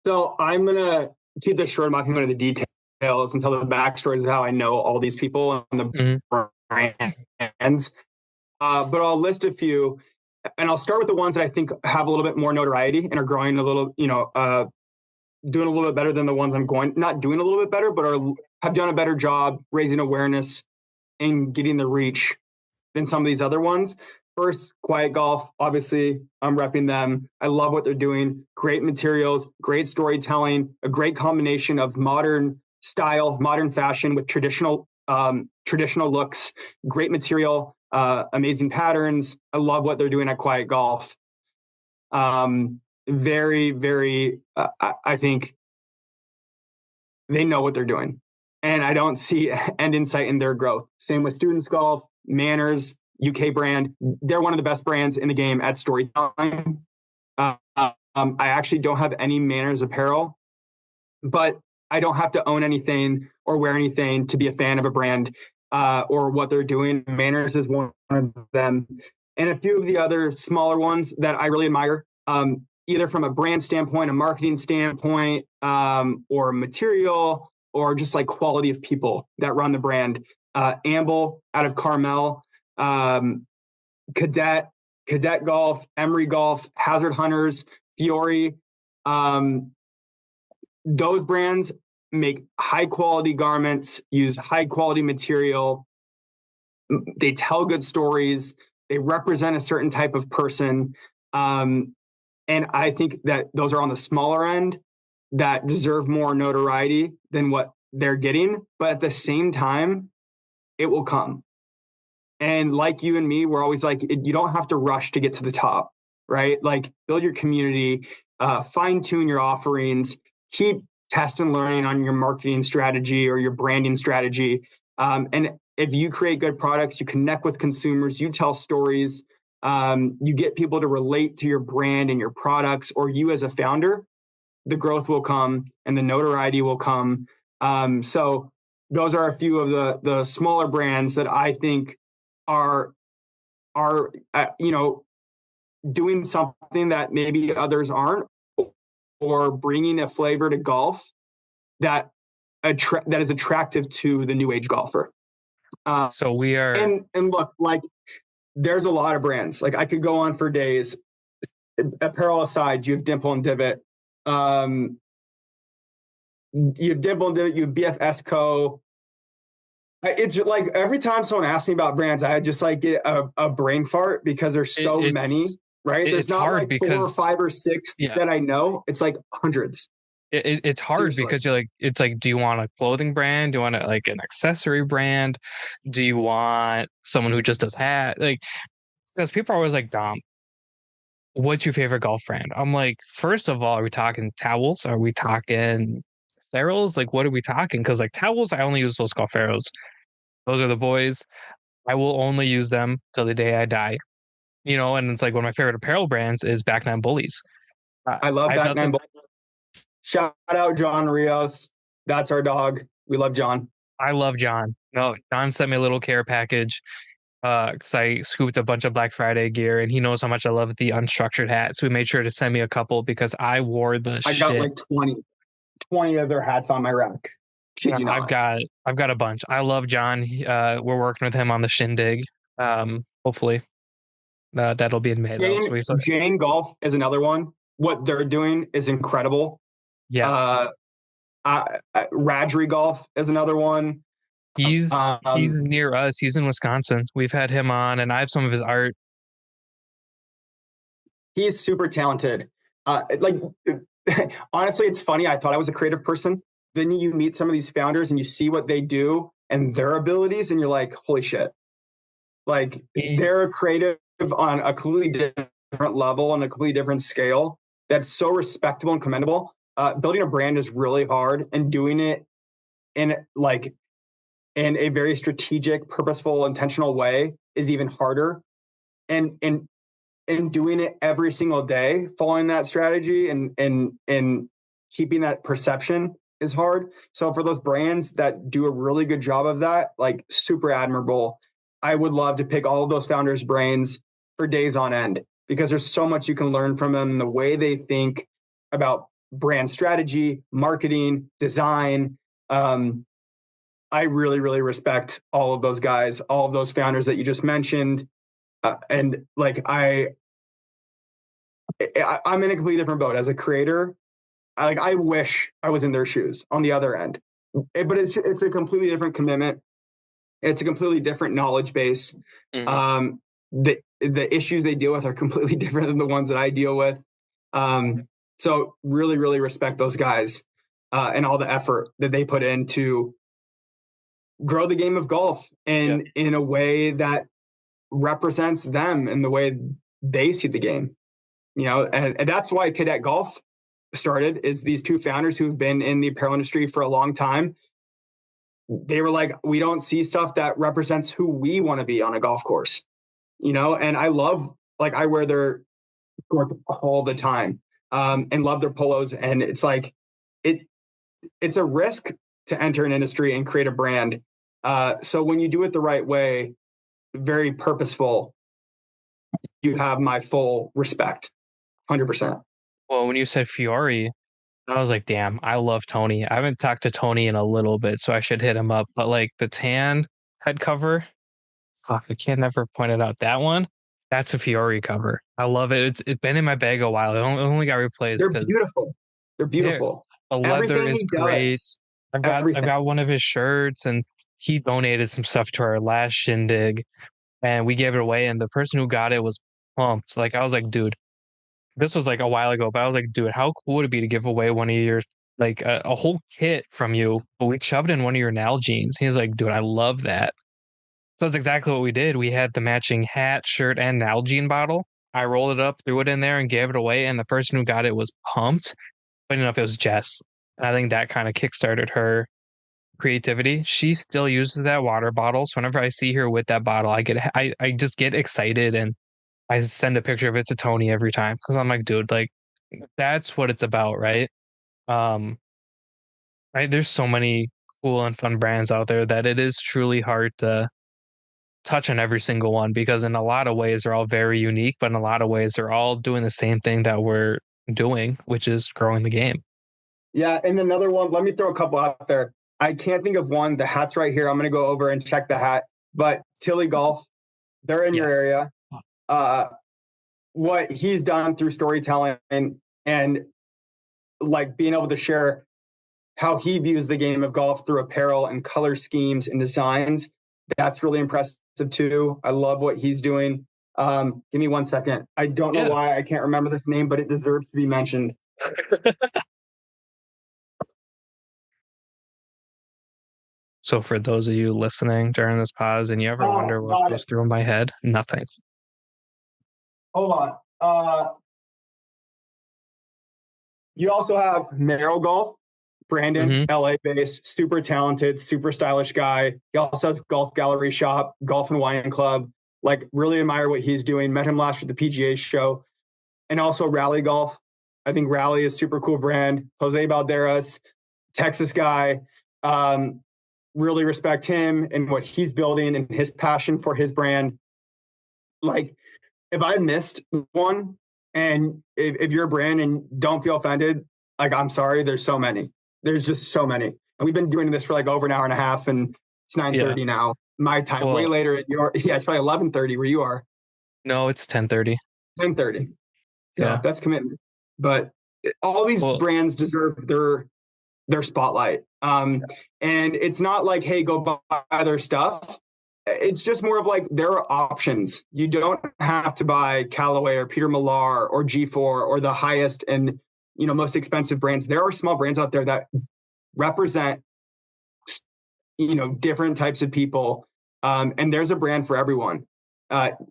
So I'm gonna keep this short. I'm not gonna go into the details and tell the backstories of how I know all these people and Mhm. the brands. But I'll list a few, and I'll start with the ones that I think have a little bit more notoriety and are growing a little, doing a little bit better than the ones I'm going, not doing a little bit better, but have done a better job raising awareness and getting the reach than some of these other ones. First, Quiet Golf. Obviously, I'm repping them. I love what they're doing. Great materials, great storytelling, a great combination of modern style, modern fashion with traditional looks. Great material, amazing patterns. I love what they're doing at Quiet Golf. Very, very. I think they know what they're doing, and I don't see end in sight in their growth. Same with Students Golf, Manners, UK brand. They're one of the best brands in the game at storytelling. I actually don't have any Manners apparel, but I don't have to own anything or wear anything to be a fan of a brand or what they're doing. Manners is one of them, and a few of the other smaller ones that I really admire. Either from a brand standpoint, a marketing standpoint, or material, or just like quality of people that run the brand. Amble out of Carmel, Cadet, Cadet Golf, Emery Golf, Hazard Hunters, Fiore. Those brands make high quality garments, use high quality material. They tell good stories. They represent a certain type of person. And I think that those are on the smaller end that deserve more notoriety than what they're getting. But at the same time, it will come. And like you and me, we're always like, you don't have to rush to get to the top, right? Like build your community, fine tune your offerings, keep test and learning on your marketing strategy or your branding strategy. And if you create good products, you connect with consumers, you tell stories, you get people to relate to your brand and your products, or you as a founder, the growth will come and the notoriety will come. So those are a few of the smaller brands that I think are doing something that maybe others aren't, or bringing a flavor to golf that that is attractive to the new age golfer. So we are And look, like there's a lot of brands. Like I could go on for days. Apparel aside, you have Dimple and Divot. You have Dimple and Divot. You have BFS Co. It's like every time someone asks me about brands, I just like get a brain fart because there's so it's many. right? There's It's not hard like four or because five or six yeah, that I know. It's like hundreds. it's hard Seriously. because you're like, it's like, do you want a clothing brand? Do you want like an accessory brand? Do you want someone who just does hat? Like, because people are always like, Dom, what's your favorite golf brand? I'm like, first of all, are we talking towels? Are we talking ferrules? Like, what are we talking? Because like towels, I only use those called ferrules. Those are the boys. I will only use them till the day I die. And it's like one of my favorite apparel brands is Back Nine Bullies. I love I've back nine. nothing. Shout out John Rios. That's our dog. We love John. I love John. No, John sent me a little care package because I scooped a bunch of Black Friday gear, and he knows how much I love the unstructured hat. So he made sure to send me a couple because I wore the I got shit. like 20 of their hats on my rack. Kid you I've not. got a bunch. I love John. We're working with him on the shindig. Hopefully that'll be in May though. Jane, Jane Golf is another one. What they're doing is incredible. Yes, Radry Golf is another one. he's near us. He's in Wisconsin. We've had him on, and I have some of his art. He's super talented. Like honestly, it's funny. I thought I was a creative person. Then you meet some of these founders and you see what they do and their abilities, and you're like, holy shit. Like they're creative on a completely different level and a completely different scale. That's so respectable and commendable. Building a brand is really hard, and doing it in like in a very strategic, purposeful, intentional way is even harder. And doing it every single day, following that strategy and keeping that perception is hard. So for those brands that do a really good job of that, like super admirable. I would love to pick all of those founders' brains for days on end because there's so much you can learn from them and the way they think about brand strategy, marketing, design. I really, really respect all of those guys, all of those founders that you just mentioned. And like I'm in a completely different boat as a creator. I wish I was in their shoes on the other end, but it's a completely different commitment. It's a completely different knowledge base. Mm-hmm. The issues they deal with are completely different than the ones that I deal with. So really, really respect those guys and all the effort that they put in to grow the game of golf Yeah. in a way that represents them and the way they see the game. And that's why Cadet Golf started, is these two founders who've been in the apparel industry for a long time. They were like, we don't see stuff that represents who we want to be on a golf course, and I love, like, I wear their shorts all the time, and love their polos. And it's like, it's a risk to enter an industry and create a brand. So when you do it the right way, very purposeful, you have my full respect. 100%. Well, when you said Fiore, I was like, damn, I love Tony. I haven't talked to Tony in a little bit, so I should hit him up. But like the tan head cover, fuck, I can't never point it out. That one, that's a Fiore cover. I love it. It's been in my bag a while. It only got replaced They're because beautiful. They're beautiful. the leather Everything is he great. does, I've everything. got one of his shirts, and he donated some stuff to our last shindig, and we gave it away. And the person who got it was pumped. Like I was like, dude, this was like a while ago, but I was like, dude, how cool would it be to give away one of your like a whole kit from you, but we shoved in one of your Nalgene's. He's like, dude, I love that. So that's exactly what we did. We had the matching hat, shirt, and Nalgene bottle. I rolled it up, threw it in there, and gave it away. And the person who got it was pumped. Funny enough, it was Jess. And I think that kind of kickstarted her creativity. She still uses that water bottle. So whenever I see her with that bottle, I just get excited, and I send a picture of it to Tony every time because I'm like, dude, like that's what it's about, right? Um, right. There's so many cool and fun brands out there that it is truly hard to touch on every single one because in a lot of ways they're all very unique, but in a lot of ways they're all doing the same thing that we're doing, which is growing the game. Yeah. And another one, let me throw a couple out there. I can't think of one. The hat's right here. I'm going to go over and check the hat. But Tilly Golf, they're in your Yes. area. What he's done through storytelling and like being able to share how he views the game of golf through apparel and color schemes and designs, that's really impressive too. I love what he's doing. Give me 1 second. I don't know Yeah. why I can't remember this name, but it deserves to be mentioned. So for those of you listening during this pause and you ever wonder what Got goes it. through my head, nothing. Hold on. You also have Merrill Golf, Brandon, Mm-hmm. LA based, super talented, super stylish guy. He also has golf gallery shop, golf and wine club. Like, really admire what he's doing. Met him last year at the PGA show. And also Rally Golf. I think Rally is super cool brand. Jose Balderas, Texas guy. Really respect him and what he's building and his passion for his brand. Like, if I missed one, and if you're a brand and don't feel offended, like, I'm sorry, there's so many. There's just so many. And we've been doing this for like over an hour and a half, and it's Yeah. 9:30 now. My time, way Well, later at your, yeah, it's probably 11:30 where you are. no, it's 10:30. 10:30. So Yeah. that's commitment. But all these Well, brands deserve their spotlight. And it's not like, hey, go buy their stuff. It's just more of like, there are options. You don't have to buy Callaway or Peter Millar or G4 or the highest and most expensive brands. There are small brands out there that represent different types of people, and there's a brand for everyone.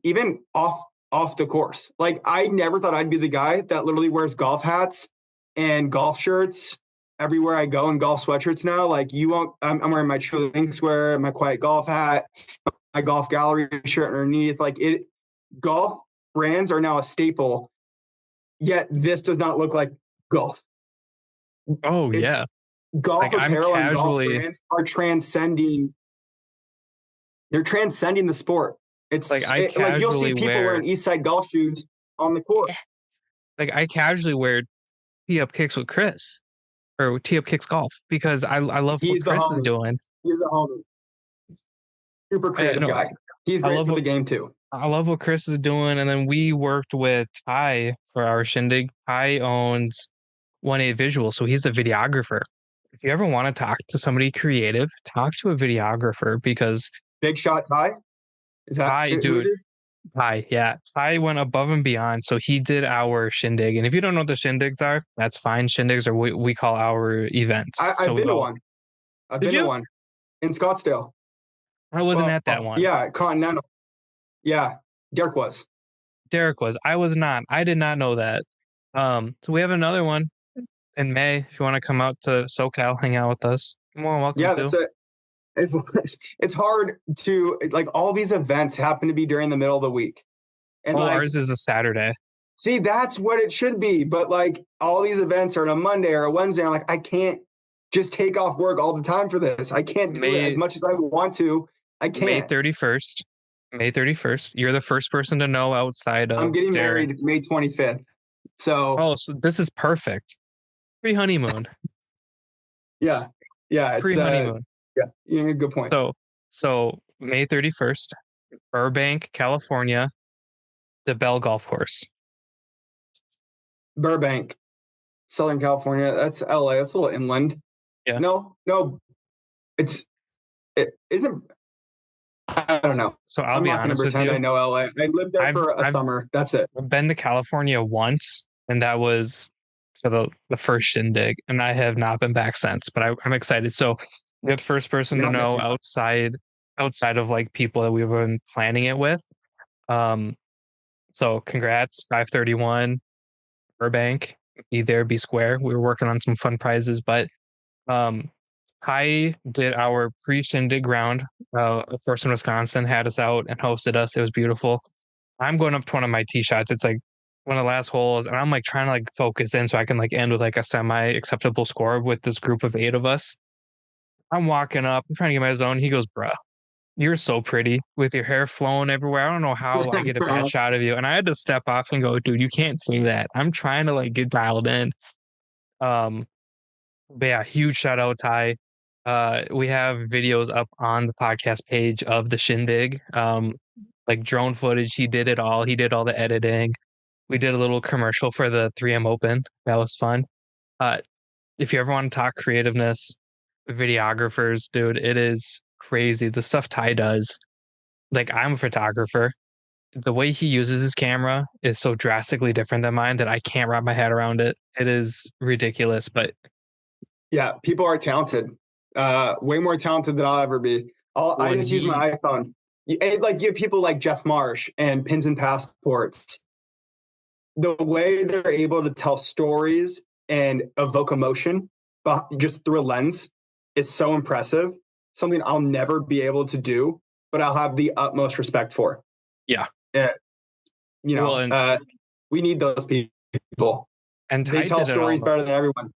Even off the course. Like, I never thought I'd be the guy that literally wears golf hats and golf shirts everywhere I go, and golf sweatshirts now. Like, you won't. I'm wearing my True Links wear, my Quiet Golf hat, my golf gallery shirt underneath. Like, it, golf brands are now a staple. Yet this does not look like golf. oh It's yeah. golf Like I'm apparel and golf casually brands are transcending. They're transcending the sport. like I Like, you'll see casually people wear wearing Eastside golf shoes on the court. I casually wear tee up kicks with Chris or tee up kicks golf because I love what He's the Chris is homie. doing. He's the homie. Super creative No, guy. He's I great love for what the game too. I love what Chris is doing. And then we worked with Ty for our shindig. Ty owns 1A Visual, so he's a videographer. If you ever want to talk to somebody creative, talk to a videographer because Big Shot Ty. Is that Ty, who it dude, is? Ty, yeah, Ty went above and beyond. So he did our shindig. And if you don't know what the shindigs are, that's fine. Shindigs are what we call our events. So I've we been to go, one. I've did been to you? one in Scottsdale. I wasn't Well, at that one. yeah, Continental. Yeah, Derek was. Derek was. I was not. I did not know that. So we have another one in May. If you want to come out to SoCal, hang out with us, you're more than welcome Yeah, to. that's it. It's hard to, like, all these events happen to be during the middle of the week, and Oh, like, ours is a Saturday. see, that's what it should be. But like, all these events are on a Monday or a Wednesday. I'm like, I can't just take off work all the time for this. I can't do it as May much as I want to. I May can't. 31st. May 31st. You're the first person to know outside I'm of getting Derek. married May 25th. So Oh, so this is perfect. Pre honeymoon. yeah, yeah, Pre it's honeymoon. yeah, you know, good point. So May 31st, Burbank, California, the Bell Golf Course. Burbank, Southern California. That's LA. That's a little inland. Yeah. No, it isn't. I don't know. So I'll I'm be not going to honest with pretend I you. know LA. I lived there I've for a I've summer. That's it. been to California once, and that was for the first shindig, and I have not been back since. But I'm excited. So you're the first person You're to not know missing out. outside of like people that we've been planning it with. Um, so congrats, 531 Burbank. Be there, be square. We were working on some fun prizes, but um, I did our pre-shindig round. A person in Wisconsin had us out and hosted us. It was beautiful. I'm going up to one of my tee shots. It's like one of the last holes, and I'm like trying to like focus in so I can like end with like a semi acceptable score with this group of 8 of us. I'm walking up, I'm trying to get my zone. He goes, "Bruh, you're so pretty with your hair flowing everywhere. I don't know how I get a bad shot of you." And I had to step off and go, "Dude, you can't say that. I'm trying to like get dialed in." Um, but yeah, huge shout out, Ty. We have videos up on the podcast page of the shindig. Like drone footage. He did it all. He did all the editing. We did a little commercial for the 3M Open. That was fun. Uh, if you ever want to talk creativeness, videographers, dude, it is crazy. The stuff Ty does. Like, I'm a photographer. the way he uses his camera is so drastically different than mine that I can't wrap my head around it. It is ridiculous, but Yeah, people are talented. Way more talented than I'll ever be. I when just use he my iPhone. Like you have people like Jeff Marsh and Pins and Passports. The way they're able to tell stories and evoke emotion, but just through a lens, is so impressive. Something I'll never be able to do, but I'll have the utmost respect for. yeah. Uh, Well, and we need those people. They Ty tell did it stories all, better than everyone.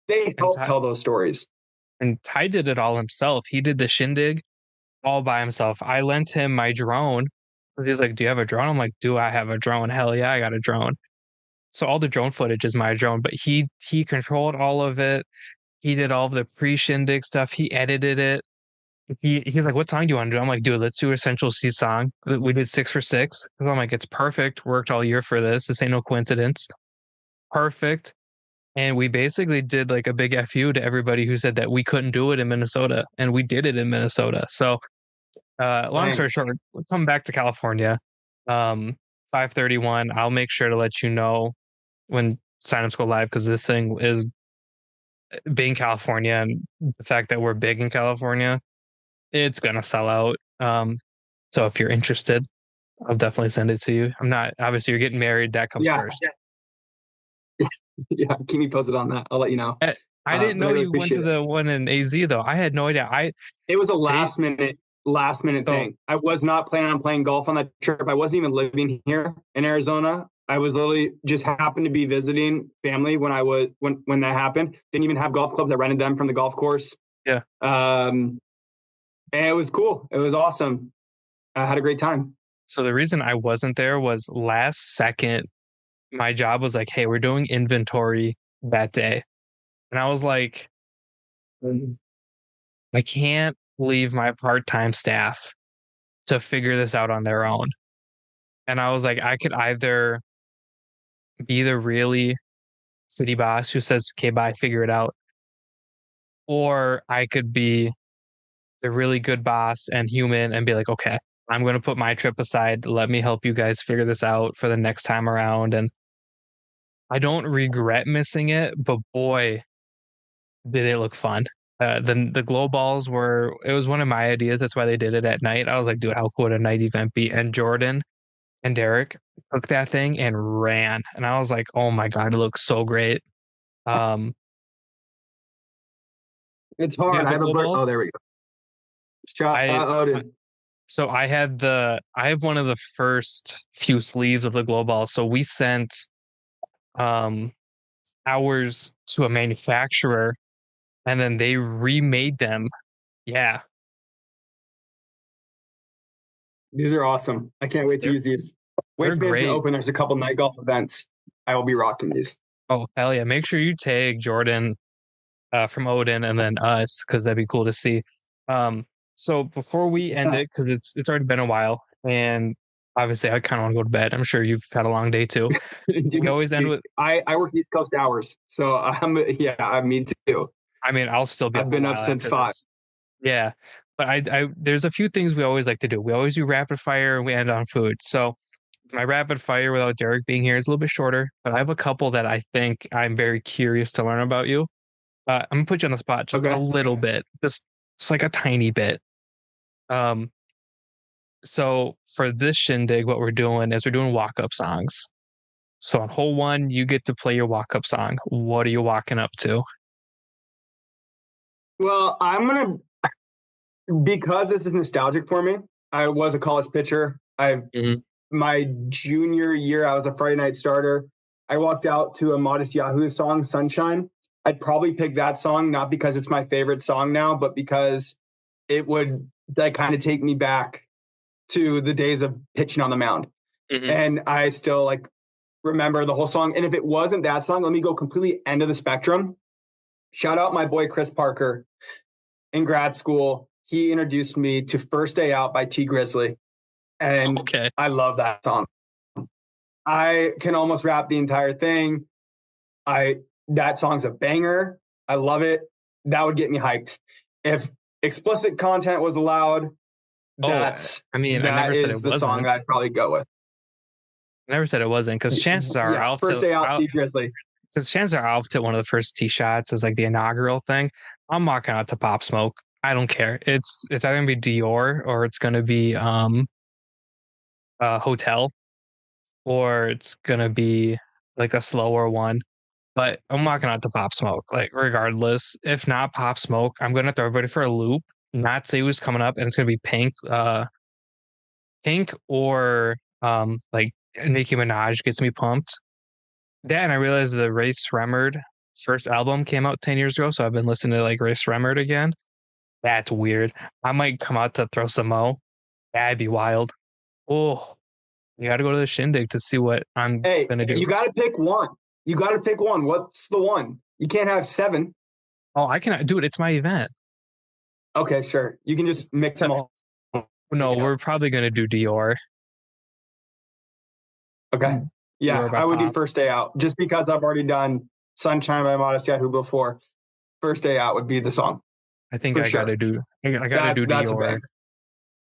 They and help tell those stories. Ty did it all himself. He did the shindig all by himself. I lent him my drone because he's like, "Do you have a drone?" I'm like, "Do I have a drone? Hell yeah, I got a drone." So all the drone footage is my drone, but he controlled all of it. He did all of the pre shindig stuff. He edited it. He's like, "What song do you want to do?" I'm like, "Dude, let's do Essential C song." We did 6 for 6 because I'm like, "It's perfect. Worked all year for this. This ain't no coincidence. Perfect." And we basically did like a big FU to everybody who said that we couldn't do it in Minnesota, and we did it in Minnesota. So, long story Dang. short, we're coming back to California. 5:31. I'll make sure to let you know when signups go live because this thing is being California and the fact that we're big in California, it's gonna sell out. So if you're interested, I'll definitely send it to you. I'm not obviously you're getting married, that comes Yeah, first. yeah. Keep me posted on that. I'll let you know. I didn't But I know really you went appreciate to it. the one in AZ though. I had no idea. It was a They last minute so thing. I was not planning on playing golf on that trip. I wasn't even living here in Arizona. I was literally just happened to be visiting family when that happened. Didn't even have golf clubs. I rented them from the golf course. yeah. And it was cool. It was awesome. I had a great time. So the reason I wasn't there was last second my job was like, "Hey, we're doing inventory that day." And I was like, I can't leave my part-time staff to figure this out on their own. And I was like, I could either be the really city boss who says, "Okay, bye, figure it out," or I could be the really good boss and human and be like, "Okay, I'm going to put my trip aside. Let me help you guys figure this out for the next time around." And I don't regret missing it, but boy, did it look fun. The glow balls were it was one of my ideas. That's why they did it at night. I was like, dude, how cool would a night event be? And Jordan and Derek took that thing and ran. And I was like, oh my God, it looks so great. Um, It's do you hard. have I the have glow oh, balls? there we go. Shot I loaded. so I have one of the first few sleeves of the glow balls. So we sent um ours to a manufacturer and then they remade them. Yeah, These are awesome. I can't wait to they're use these. they're Waste Management great. Open. There's a couple night golf events. I will be rocking these. Oh hell yeah! Make sure you tag Jordan from Odin and then us because that'd be cool to see. Um, so before we end Yeah. it, because it's already been a while, and obviously I kind of want to go to bed. I'm sure you've had a long day too. We always end with, I work East Coast hours, so me too. I mean, I'll still be I've up a been up while since after 5. this. Yeah, but I there's a few things we always like to do. We always do rapid fire and we end on food. So my rapid fire without Derek being here is a little bit shorter, but I have a couple that I think I'm very curious to learn about you. I'm gonna put you on the spot just a Okay. little bit, just like a tiny bit. Um, so for this shindig, what we're doing is we're doing walk up songs. So on hole one, you get to play your walk up song. What are you walking up to? Well, I'm gonna because this is nostalgic for me. I was a college pitcher. I Mhm. My junior year, I was a Friday night starter. I walked out to a Modest Yahoo song, Sunshine. I'd probably pick that song, not because it's my favorite song now, but because it would that kind of take me back to the days of pitching on the mound. Mhm. And I still like remember the whole song. And if it wasn't that song, let me go completely end of the spectrum. Shout out my boy Chris Parker in grad school. He introduced me to First Day Out by T Grizzly. And Okay. I love that song. I can almost rap the entire thing. That song's a banger. I love it. That would get me hyped. If explicit content was allowed, Oh, that's I mean, I that never said is it the song wasn't. that I'd probably go with. I never said it wasn't because chances are Yeah, first day out, T Grizzly. Because chances are I'll hit one of the first tee shots as like the inaugural thing. I'm walking out to Pop Smoke. I don't care. It's either gonna be Dior or it's gonna be a hotel or it's gonna be like a slower one. But I'm walking out to Pop Smoke, like regardless. If not Pop Smoke, I'm gonna throw everybody for a loop. Not say who's coming up, and it's gonna be Pink or like Nicki Minaj gets me pumped. Yeah, and I realized the Ray Sremmurd first album came out 10 years ago, so I've been listening to like Ray Sremmurd again. That's weird. I might come out to throw some Mo. That'd be wild. Oh, you got to go to the shindig to see what I'm Hey, gonna do. you got to pick one. You got to pick one. What's the one? You can't have seven. Oh, I can do it. It's my event. Okay, sure. You can just mix them all. No, we're probably gonna do Dior. Okay. Dior Yeah, by I would do Pop. first day out just because I've already done Sunshine by Modest Yahoo before. First day out would be the song I think for I gotta sure. do. I gotta do That's a Dior. banger.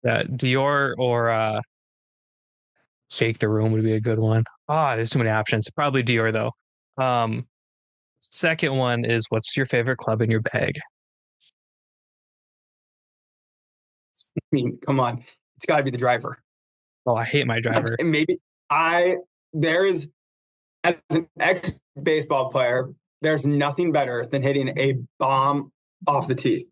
That Dior or Shake the Room would be a good one. Ah, there's too many options. Probably Dior though. Um, Second one is what's your favorite club in your bag? I mean, come on, it's got to be the driver. Oh, I hate my Like driver. maybe I there is as an ex baseball player, there's nothing better than hitting a bomb off the tee.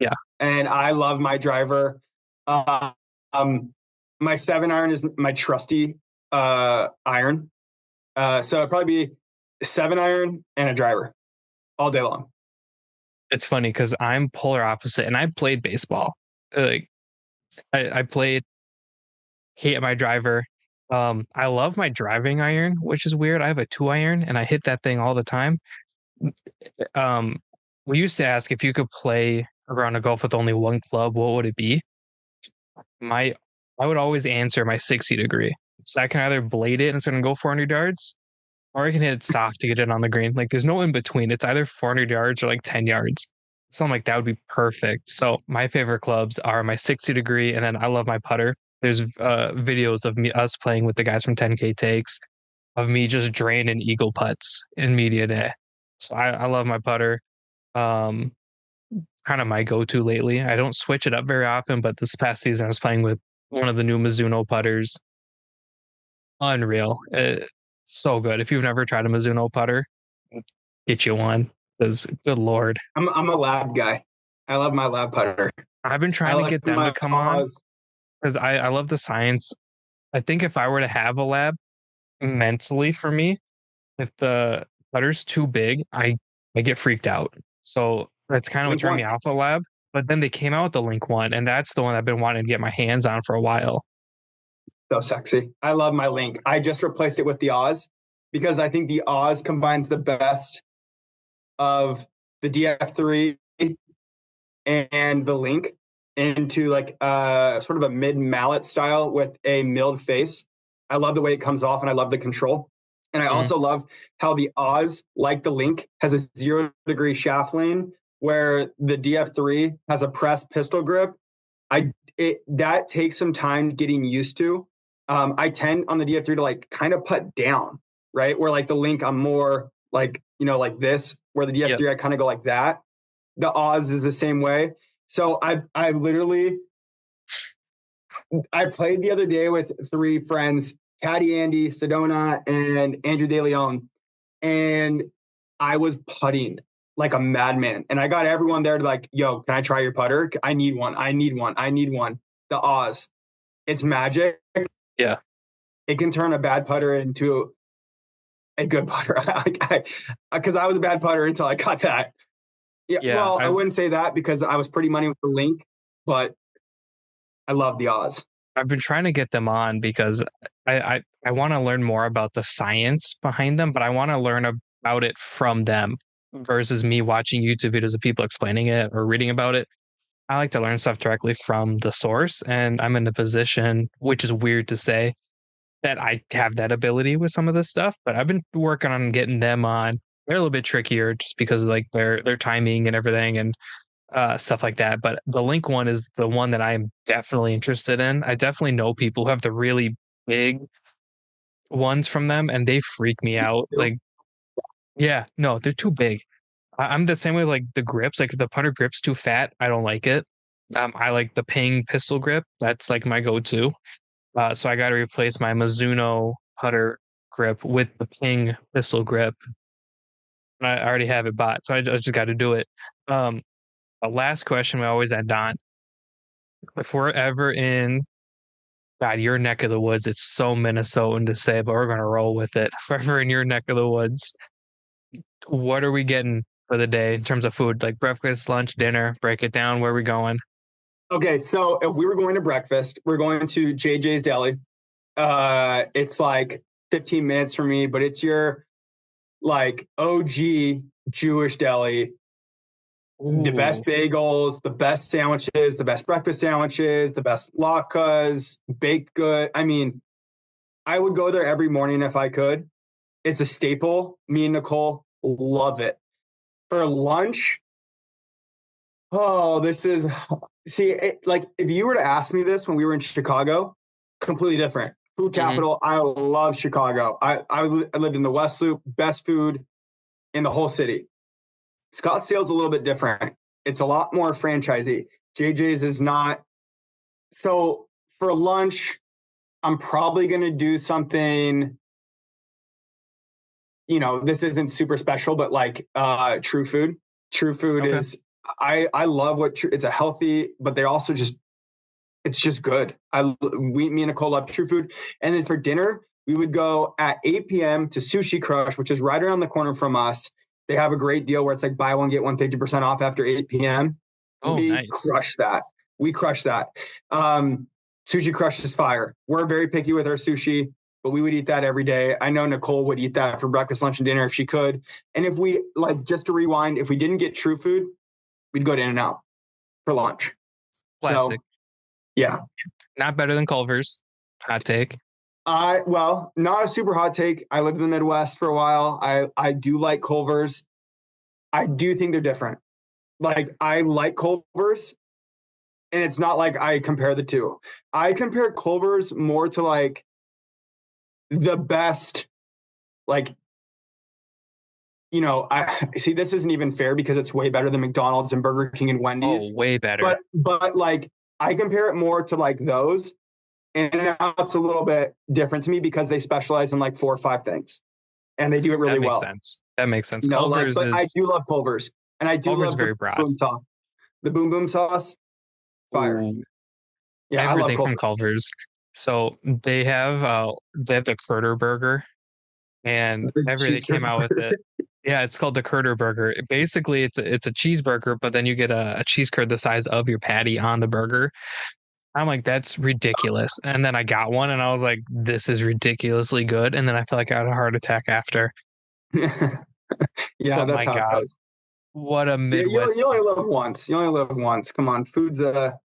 Yeah, And I love my driver. Uh, um, my 7-iron is my trusty iron. So it'd probably be 7-iron and a driver all day long. it's funny because I'm polar opposite, and I played baseball. Like I played, hate my driver. I love my driving iron, which is weird. I have a 2-iron, and I hit that thing all the time. Um, we used to ask if you could play around a golf with only one club, what would it be? My, I would always answer my 60 degree. So I can either blade it and it's going to go 400 yards, or I can hit it soft to get it on the green. Like there's no in between. It's either 400 yards or like 10 yards. So I'm like, that would be perfect. So my favorite clubs are my 60 degree, and then I love my putter. There's videos of us playing with the guys from 10K Takes of me just draining eagle putts in media day. So I love my putter. Um, Kind of my go-to lately. I don't switch it up very often, but this past season I was playing with one of the new Mizuno putters. Unreal. So good. If you've never tried a Mizuno putter, get you one. Because good lord. I'm a lab guy. I love my lab putter. I've been I trying to like get them to my come on Oz. because I love the science. I think if I were to have a lab mentally for me, if the putter's too big, I get freaked out. So that's kind of what Link turned me one. off the lab. But then they came out with the Link one, and that's the one I've been wanting to get my hands on for a while. So sexy. I love my Link. I just replaced it with the Oz because I think the Oz combines the best of the DF3 and the Link into like sort of a mid mallet style with a milled face. I love the way it comes off and I love the control. And I Mm, also love how the Oz, like the Link, has a 0 degree shaft lane where the DF3 has a press pistol grip. That takes some time getting used to. I tend on the DF3 to like kind of put down, right? Where like the Link, I'm more like, like this, where the yep. DF3, I kind of go like that. The Oz is the same way. So I literally I played the other day with 3 friends, Caddy Andy, Sedona, and Andrew De Leon, and I was putting like a madman. And I got everyone there to like, yo, can I try your putter? I need one. I need one. I need one. The Oz. It's magic. Yeah. It can turn a bad putter into a good putter. Because I was a bad putter until I got that. Yeah, Yeah. well, I wouldn't say that because I was pretty money with the Link, but I love the Oz. I've been trying to get them on because I want to learn more about the science behind them, but I want to learn about it from them versus me watching YouTube videos of people explaining it or reading about it. I like to learn stuff directly from the source, and I'm in a position, which is weird to say, that I have that ability with some of this stuff, but I've been working on getting them on. They're a little bit trickier just because of like their timing and everything and stuff like that. But the Link one is the one that I'm definitely interested in. I definitely know people who have the really big ones from them, and they freak me out. Like, yeah, no, they're too big. I'm the same way with, like, the grips. Like, if the putter grip's too fat, I don't like it. I like the Ping pistol grip. That's like my go-to. So I got to replace my Mizuno putter grip with the Ping pistol grip. And I already have it bought, so I just got to do it. Um, a last question we always end on: if we're ever in God, your neck of the woods, it's so Minnesotan to say, but we're gonna roll with it. If we're ever in your neck of the woods, what are we getting for the day in terms of food? Like breakfast, lunch, dinner. Break it down. Where are we going? Okay, so if we were going to breakfast, we're going to JJ's Deli. It's like 15 minutes for me, but it's your like OG Jewish deli. The Ooh, best bagels, the best sandwiches, the best breakfast sandwiches, the best latkes, baked good. I mean, I would go there every morning if I could. It's a staple. Me and Nicole love it. For lunch, oh, this is see, like if you were to ask me this when we were in Chicago, completely different. Food hmm. capital. I love Chicago. I lived in the West Loop, best food in the whole city. Scottsdale's a little bit different. It's a lot more franchisey. JJ's is not. So for lunch, I'm probably going to do something. This isn't super special, but like True Food. True Food Okay. is. I love it's a healthy, but they also just it's just good. Me and Nicole love True Food, and then for dinner we would go at 8 p.m. to Sushi Crush, which is right around the corner from us. They have a great deal where it's like buy one get one 50% off after 8 p.m. Oh, We nice. crush that. We crush that. Sushi Crush is fire. We're very picky with our sushi, but we would eat that every day. I know Nicole would eat that for breakfast, lunch, and dinner if she could. And if we like, just to rewind, if we didn't get True Food, we'd go to In-N-Out for lunch. Classic. So yeah, Not better than Culver's. Hot take. not a super hot take. I lived in the Midwest for a while. I do like Culver's. I do think they're different. Like I like Culver's, and it's not like I compare the two. I compare Culver's more to like the best, like I see this isn't even fair because it's way better than McDonald's and Burger King and Oh, Wendy's. way better. But like I compare it more to like those. And now it's a little bit different to me because they specialize in like 4 or 5 things and they do it That really makes well. sense. That makes sense. Culver's But I is do love Culver's and I do Culver's is love the very broad. boom sauce. The boom boom sauce, fire. Ooh, Yeah, I love everything from Culver's. Culver's. So they have the Critter Burger and The everything came cheeseburger out with burger. it. Yeah, it's called the Critter Burger. Basically, it's a cheeseburger, but then you get a cheese curd the size of your patty on the burger. I'm like, that's ridiculous. And then I got one and I was like, this is ridiculously good. And then I felt like I had a heart attack after. Yeah, But that's my how it God, goes. what a You Midwest. only live once. You only live once. Come on, food's a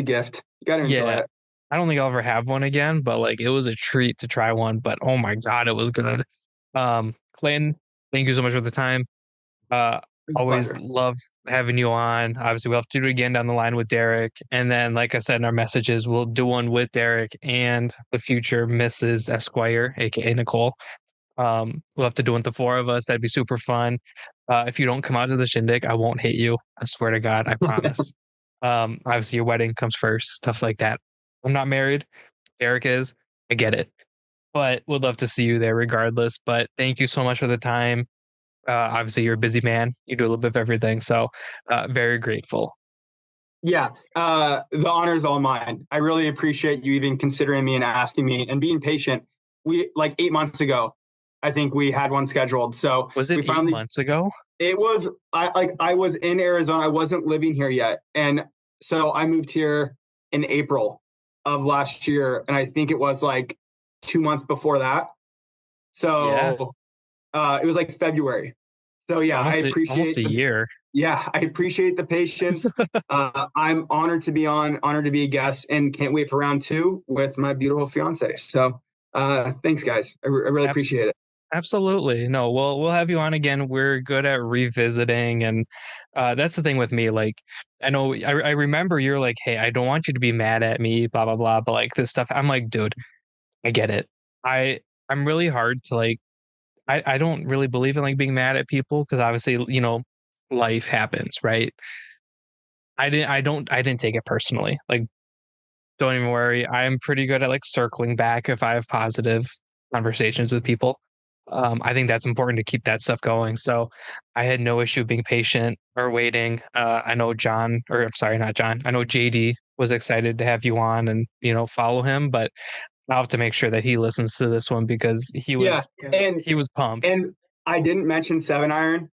gift. You got to enjoy Yeah. it. I don't think I'll ever have one again, but like it was a treat to try one. But oh my God, it was good. Clayton, thank you so much for the time. Uh, always Pleasure. love having you on. Obviously, we'll have to do it again down the line with Derek. And then, like I said in our messages, we'll do one with Derek and the future Mrs. Esquire, aka Nicole. We'll have to do it with the four of us. That'd be super fun. If you don't come out to the shindig, I won't hate you. I swear to God, I promise. Obviously, your wedding comes first, stuff like that. I'm not married. Derek is. I get it, but would love to see you there regardless. But thank you so much for the time. Obviously, you're a busy man. You do a little bit of everything. So, very grateful. Yeah, the honor is all mine. I really appreciate you even considering me and asking me and being patient. We like 8 months ago, I think we had one scheduled. So Was it we eight finally. months ago? It was I was in Arizona. I wasn't living here yet, and so I moved here in April of last year, and I think it was like 2 months before that. Yeah, So it was like February. So so yeah, almost a year. I appreciate the patience. I'm honored to be on, honored to be a guest, and can't wait for round two with my beautiful fiance. So thanks, guys. I really Abs- appreciate it. Absolutely. No, we'll have you on again. We're good at revisiting, and that's the thing with me. Like, I know I remember you're like, hey, I don't want you to be mad at me, blah blah blah. But like this stuff, I'm like, dude, I get it. I'm really hard to like. I don't really believe in like being mad at people because obviously life happens, right? I didn't take it personally. Like, don't even worry. I'm pretty good at like circling back if I have positive conversations with people. I think that's important to keep that stuff going. So I had no issue being patient or waiting. I know John, or I'm sorry, not John. I know JD was excited to have you on and follow him, but I'll have to make sure that he listens to this one because Yeah, and he was pumped. and I didn't mention Seven Iron.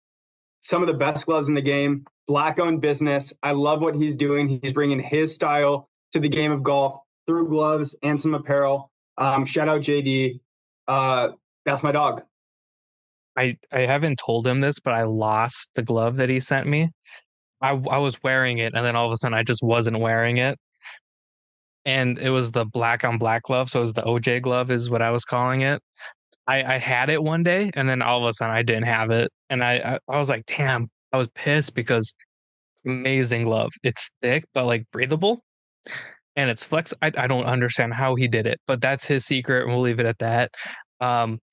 Some of the best gloves in the game. Black owned business. I love what he's doing. He's bringing his style to the game of golf through gloves and some apparel. Shout out JD. That's my dog. I haven't told him this, but I lost the glove that he sent me. I was wearing it, and then all of a sudden I just wasn't wearing it, and it was the black on black glove. So it was the OJ glove, is what I was calling it. I had it one day, and then all of a sudden I didn't have it, and I was like, damn, I was pissed because amazing glove. It's thick but like breathable, and it's flex. I don't understand how he did it, but that's his secret, and we'll leave it at that.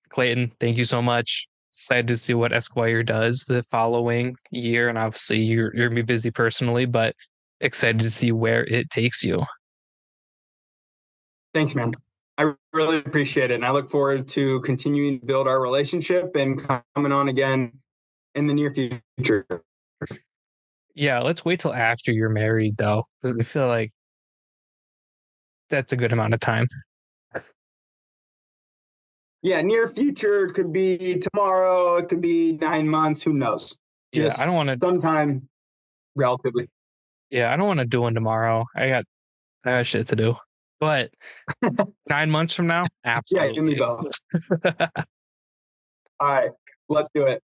Clayton, thank you so much. Excited to see what Esquire does the following year, and obviously you're gonna be busy personally, but excited to see where it takes you. Thanks, man. I really appreciate it. And I look forward to continuing to build our relationship and coming on again in the near future. Yeah, let's wait till after you're married though, because I feel like that's a good amount of time. Yeah, near future could be tomorrow. It could be 9 months. Who knows? Yeah, Just I don't want to. sometime relatively. Yeah, I don't want to do one tomorrow. I got shit to do. But 9 months from now, Yeah, give me absolutely. both. All right, let's do it.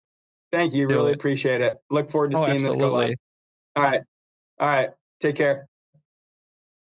Thank you. Do Really it. appreciate it. Look forward to Oh, seeing this go live. absolutely. All right. All right. Take care.